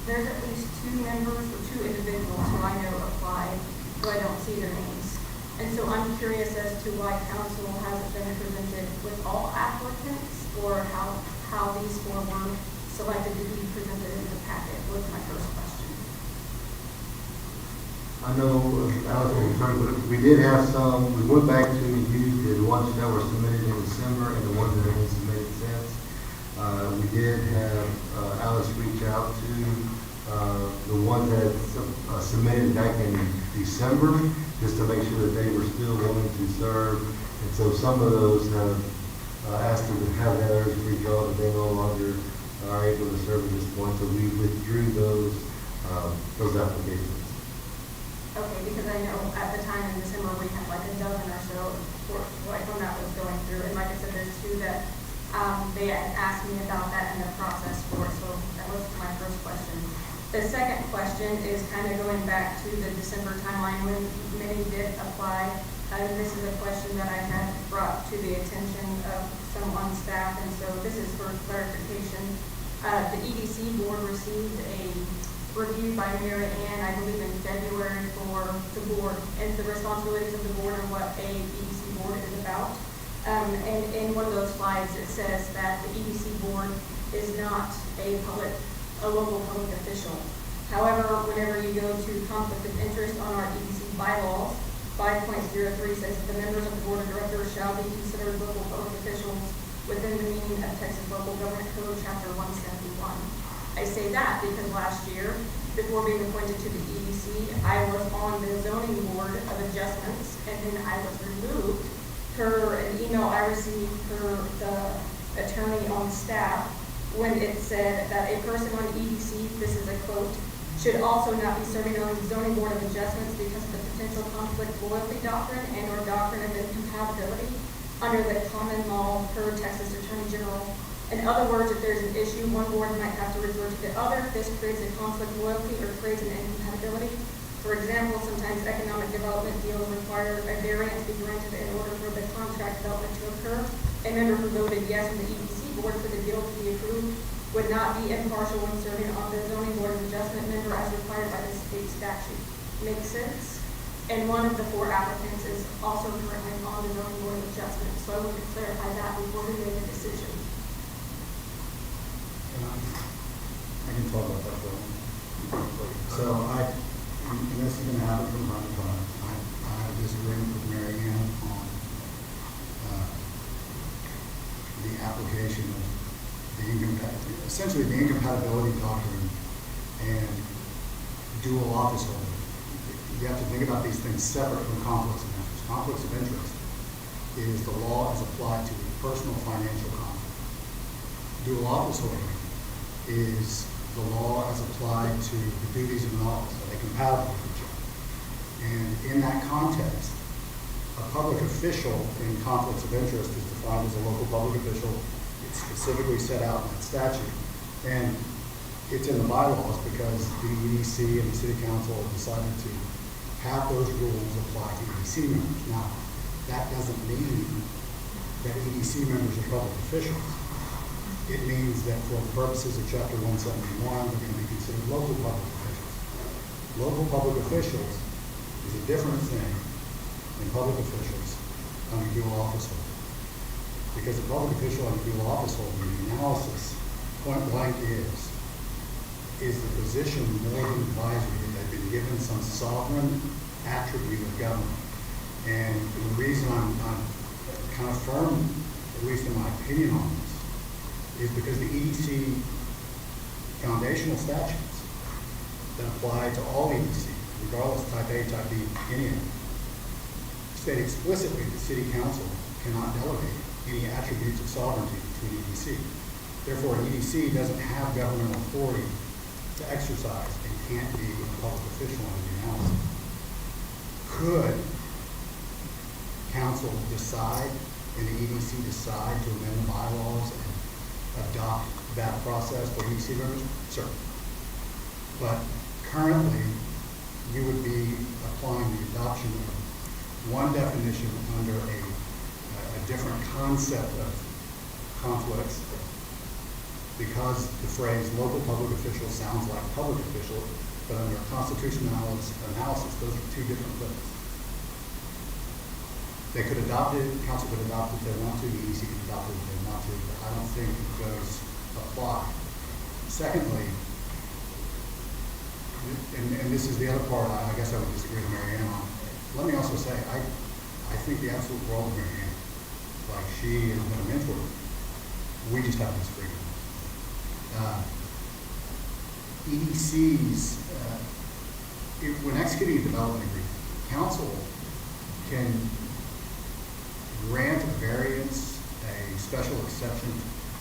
there's at least 2 members or 2 individuals who I know applied, who I don't see their names. And so I'm curious as to why council hasn't been presented with all applicants, or how these 4 were selected to be presented in the packet was my first question. I know, Alex will return, but we did have some, we went back to review the ones that were submitted in December and the ones that have been submitted since. We did have Alice reach out to the ones that submitted back in December, just to make sure that they were still willing to serve. And so some of those have asked to have others redraw that they no longer are able to serve at this point, so we withdrew those applications. Okay, because I know at the time in December, we had like a dozen or so, like when that was going through, and like I said, there's 2 that they had asked me about that in the process for, so that was my first question. The second question is kind of going back to the December timeline when many did apply. This is a question that I had brought to the attention of some on staff, and so this is for clarification. The EDC board received a review by Mary Ann, I believe in February, for the board and the responsibilities of the board and what a EDC board is about. And in one of those slides, it says that the EDC board is not a local public official. However, whenever you go to conflict of interest on our EDC bylaws, 5.03 says the members of the board of directors shall be considered local public officials within the meaning of Texas Local Government Code, Chapter 171. I say that because last year, before being appointed to the EDC, I was on the zoning board of adjustments, and then I was removed per an email I received per the attorney on staff when it said that a person on EDC, this is a quote, should also not be serving on the zoning board of adjustments because of the potential conflict loyalty doctrine and or doctrine of incompatibility under the common law per Texas Attorney General. In other words, if there's an issue, one board might have to resort to the other if this creates a conflict of loyalty or creates an incompatibility. For example, sometimes economic development deals require a variance be granted in order for the contract development to occur. A member who voted yes on the EDC board for the deal to be approved would not be impartial when serving on the zoning board of adjustment member as required by the state statute. Makes sense? And one of the 4 applicants is also currently on the zoning board of adjustment, so I want to clarify that before we make a decision. I can talk about that for a moment. So and this is going to happen from time to time. I have disagreement with Mary Ann on the application of essentially the incompatibility doctrine and dual office holder. You have to think about these things separate from conflicts of interest. Conflicts of interest is the law as applied to a personal financial conflict. Dual office holder is the law as applied to the duties of an office. Are they compatible with each other? And in that context, A public official in conflicts of interest is defined as a local public official. It's specifically set out in that statute. And it's in the bylaws because the EDC and the city council have decided to have those rules apply to EDC members. Now, that doesn't mean that EDC members are public officials. It means that for the purposes of Chapter 171, they're going to be considered local public officials. Local public officials is a different thing than public officials under dual office holder. Because a public official under dual office holder, the analysis, point blank is the position more than advisory that they've been given some sovereign attribute of government. And the reason I'm kind of firm, at least in my opinion on this, is because the EDC foundational statutes that apply to all EDC, regardless of type A, type B, any of them, state explicitly that city council cannot delegate any attributes of sovereignty to an EDC. Therefore, an EDC doesn't have governmental authority to exercise and can't be a public official under the analysis. Could council decide and the EDC decide to amend the bylaws and adopt that process for EDC members? Sure. But currently, you would be applying the adoption of one definition under a different concept of conflicts because the phrase local public official sounds like public official, but under constitutional analysis, those are two different things. They could adopt it, council could adopt it if they want to, the EDC could adopt it if they want to, but I don't think those apply. Secondly, and this is the other part I guess I would disagree with Mary Ann on. Let me also say, I think the absolute world of Mary Ann, like she has been a mentor. We just have disagreement. EDCs, when executing a development agreement, council can grant a variance, a special exception.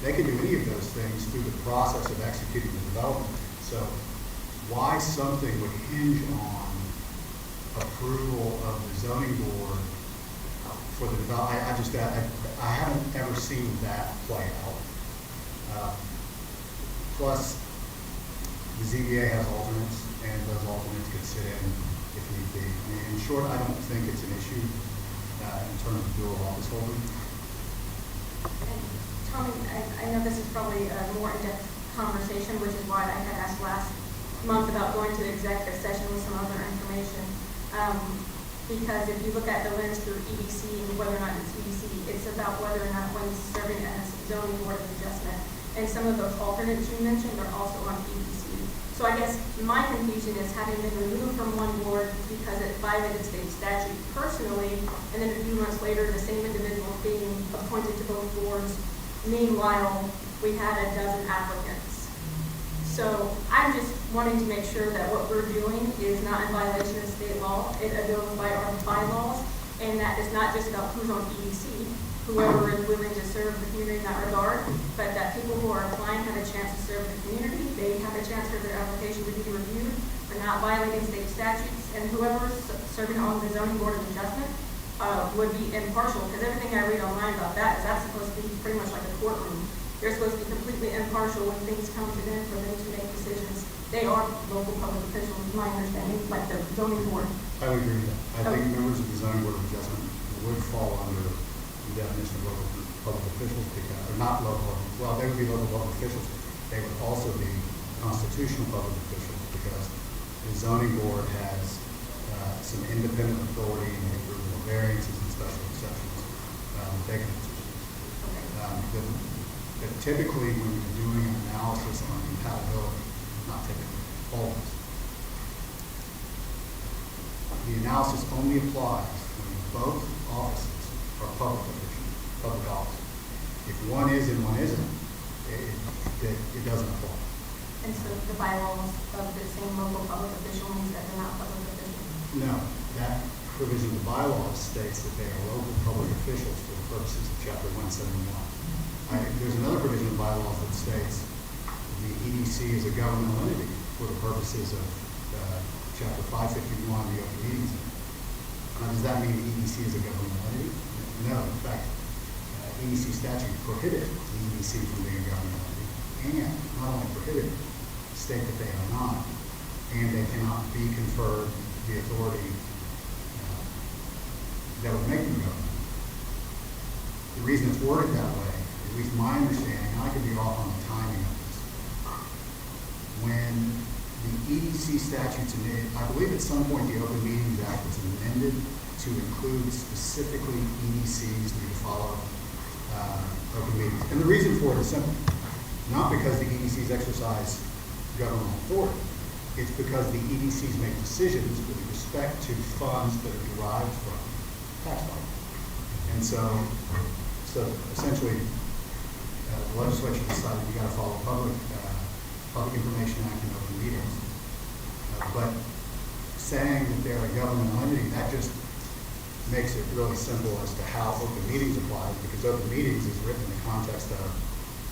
They can do any of those things through the process of executing the development. So why something would hinge on approval of the zoning board for the development, I haven't ever seen that play out. Plus, the ZBA has alternates, and those alternates could sit in if need be. I mean, in short, I don't think it's an issue in terms of dual office holding. Tommy, I know this is probably a more in-depth conversation, which is why I had asked last month about going to the executive session with some other information. Because if you look at the lens through EDC and whether or not it's EDC, it's about whether or not one's serving as zoning board of adjustment. And some of those alternates you mentioned are also on EDC. So I guess my confusion is having been removed from one board because it violated state statute personally, and then a few months later, the same individual being appointed to both boards. Meanwhile, we had a dozen applicants. So I'm just wanting to make sure that what we're doing is not in violation of state law. It abides by our bylaws, and that is not just about who's on EDC, whoever is willing to serve the community in that regard, but that people who are applying have a chance to serve the community. They have a chance for their application to be reviewed. We're not violating state statutes, and whoever's serving on the zoning board of adjustment would be impartial, because everything I read online about that is that's supposed to be pretty much like a courtroom. They're supposed to be completely impartial when things come to them for them to make decisions. They are local public officials, is my understanding, like the zoning board. I would agree with that. I think members of the zoning board of adjustment would fall under the definition of local public officials, because, or not local, well, they would be local public officials. They would also be constitutional public officials, because the zoning board has some independent authority in the approval of variances and special exceptions. They can but typically, when you're doing an analysis on compatibility, not typically, always, the analysis only applies when both offices are public office. If one is and one isn't, it doesn't apply. And so the bylaws of the same local public official means that they're not public officials? No, that provision of the bylaws states that they are local public officials for the purposes of Chapter 171. There's another provision of bylaws that states the EDC is a governmental entity for the purposes of Chapter 551 of the Open Meetings Act. Now, does that mean the EDC is a governmental entity? No, in fact, EDC statute prohibits the EDC from being a governmental entity, and not only prohibit, state that they are not, and they cannot be conferred the authority that would make them government. The reason it's worded that way, at least my understanding, and I could be off on the timing of this, when the EDC statute's amended, I believe at some point the Open Meetings Act was amended to include specifically EDCs need to follow open meetings. And the reason for it is simple. Not because the EDCs exercise governmental authority. It's because the EDCs make decisions with respect to funds that are derived from tax dollars. And so essentially, the legislature decided you got to follow Public Information Act and open meetings. But saying that they're a governmental entity, that just makes it really simple as to how open meetings applies, because open meetings is written in the context of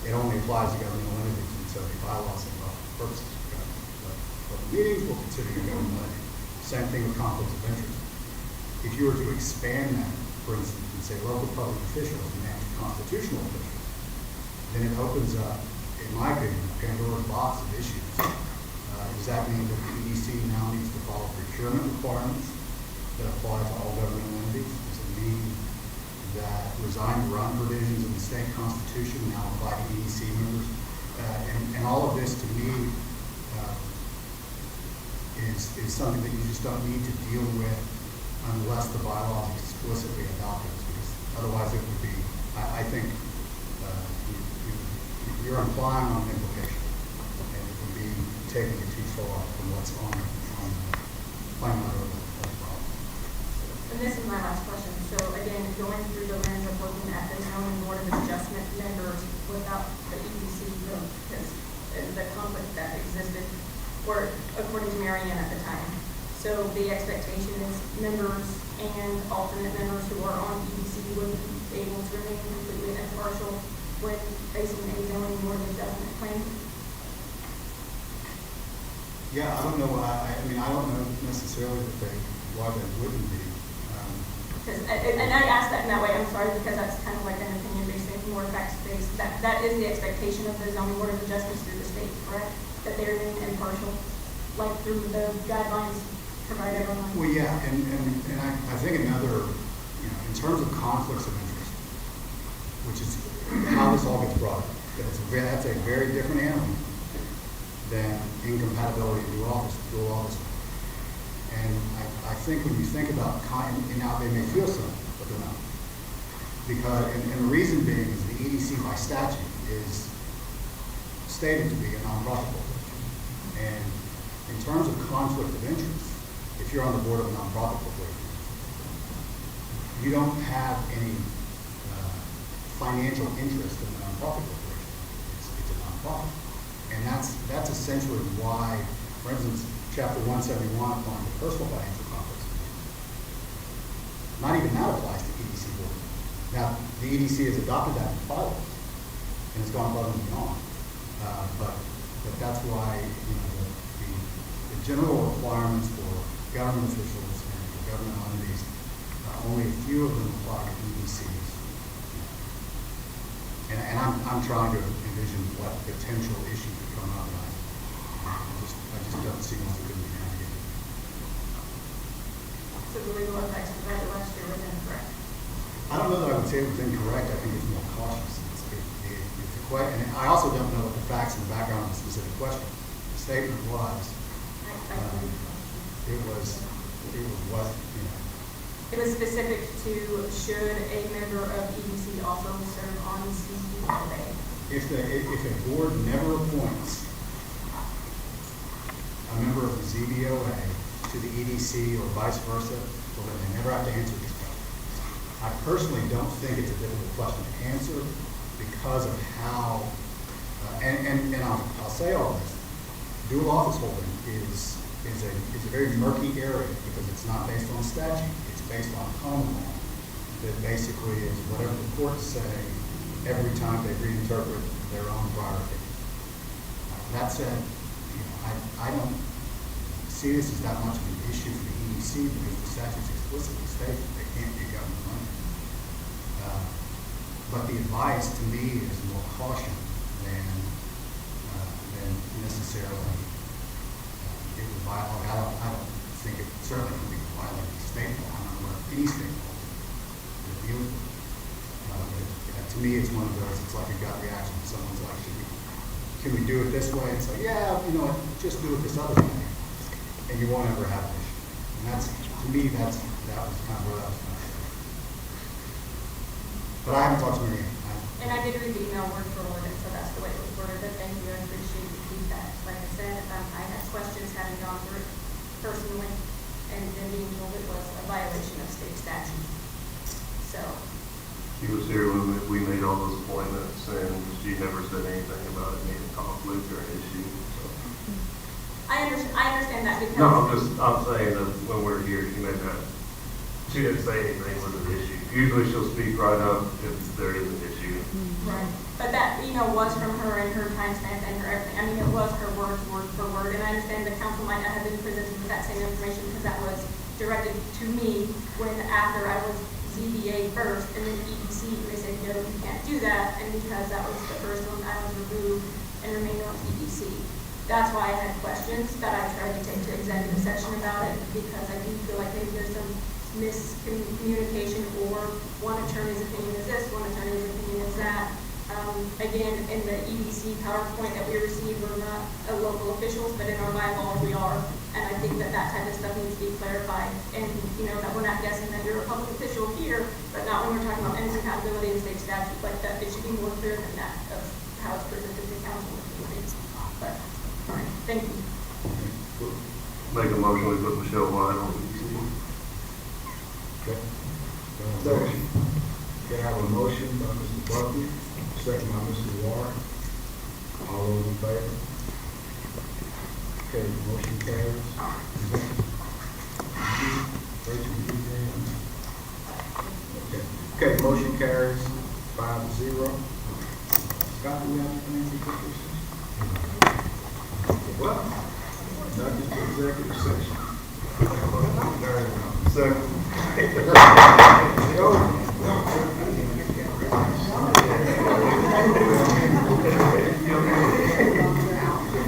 it only applies to governmental entities, and so the bylaws say, well, for purposes of government. But open meetings will consider you a governmental entity. Same thing with conflicts of interest. If you were to expand that, for instance, and say local public officials and constitutional officials, then it opens up, in my opinion, Pandora's box of issues. Does that mean that the EDC now needs to follow procurement requirements that apply to all governmental entities? Does it mean that resign to run provisions of the state constitution now apply to EDC members? And all of this, to me, is something that you just don't need to deal with unless the bylaw is explicitly adopted. Because otherwise, it would be, I think, you're implying on an implication, and it would be taking it too far from what's on the plain letter of the law. And this is my last question. So again, going through the lens of looking at the zoning board of adjustment members without the EDC, because the conflict that existed, or according to Mary Ann at the time. So the expectation is members and alternate members who are on EDC would be able to remain completely impartial when facing a zoning board of adjustment claim. Yeah, I don't know why. I mean, I don't know necessarily why they wouldn't be. And I asked that in that way, I'm sorry, because that's kind of like an opinion-based thing, more facts-based. That is the expectation of the zoning board of adjustments through the state, correct? That they remain impartial, like through the guidelines provided online. Well, yeah, and I think another, in terms of conflicts of interest, which is how this all gets brought up, that's a very different animal than incompatibility of dual office. And I think when you think about, and now they may feel so, but they're not. Because, and the reason being is the EDC by statute is stated to be a nonprofit corporation. And in terms of conflict of interest, if you're on the board of a nonprofit corporation, you don't have any financial interest in the nonprofit corporation. It's a nonprofit. And that's essentially why, for instance, Chapter 171 applying to personal financial conflicts. Not even that applies to EDC board. Now, the EDC has adopted that in the bylaws, and it's gone above and beyond. But that's why the general requirements for government officials and for government entities, only a few of them apply to EDCs. And I'm trying to envision what potential issues could come up. I just don't see one that could be navigated. So the legal effects of that last year was incorrect? I don't know that I would say it was incorrect. I think it's more cautious. It's a question, and I also don't know what the facts and the background of the specific question. The statement was, it was what, It was specific to should a member of EDC also serve on CCLA? If a board never appoints a member of the ZBOA to the EDC or vice versa, well, then they never have to answer this question. I personally don't think it's a difficult question to answer because of how, and I'll say all this, dual office holding is a very murky area because it's not based on statute, it's based on common law. That basically is whatever the courts say every time they reinterpret their own prior opinion. That said, I don't see this as that much of an issue for the EDC because the statutes explicitly state that they can't get government money. But the advice to me is more caution than necessarily it would violate. I don't think it certainly would be violating state law. I'm not aware of any state law that deals with it. To me, it's one of those, it's like a gut reaction. Someone's like, can we do it this way? It's like, yeah, you know what, just do it this other way. And you won't ever have an issue. And that's, to me, that was kind of where that was coming from. But I haven't talked to Mary Ann. And I did read the email word for word, and so that's the way it was worded, but thank you, I appreciate the feedback. Like I said, I had questions having gone through it personally, and then being told it was a violation of state statute. So, She was here when we made all those appointments, and she never said anything about it being a conflict or an issue, so. I understand that because. No, I'm saying that when we're here, she didn't say anything was an issue. Usually she'll speak right up if there is an issue. Right. But that email was from her and her timestamp and her everything. I mean, it was her word for word. And I understand the council might not have been presented with that same information because that was directed to me when after I was ZBA first and then EDC, they said, no, you can't do that. And because that was the first one, I was removed and remained on EDC. That's why I had questions that I tried to take to executive session about it because I do feel like maybe there's some miscommunication or one attorney's opinion is this, one attorney's opinion is that. Again, in the EDC PowerPoint that we received, we're not local officials, but in our bylaws we are. And I think that type of stuff needs to be clarified. And, you know, that we're not guessing that you're a public official here, but not when we're talking about incompatibility in state statute like that. It should be more clear than that of how it's presented to council. But, all right, thank you. Make a motion, we put Michelle White on EDC. Okay. Second. Can I have a motion by Mr. Buckley, second by Mr. Ward? All those in favor? Okay, motion carries. Okay, motion carries 5-0. Scott, do we have anything to discuss? Well, not just executive session. Second.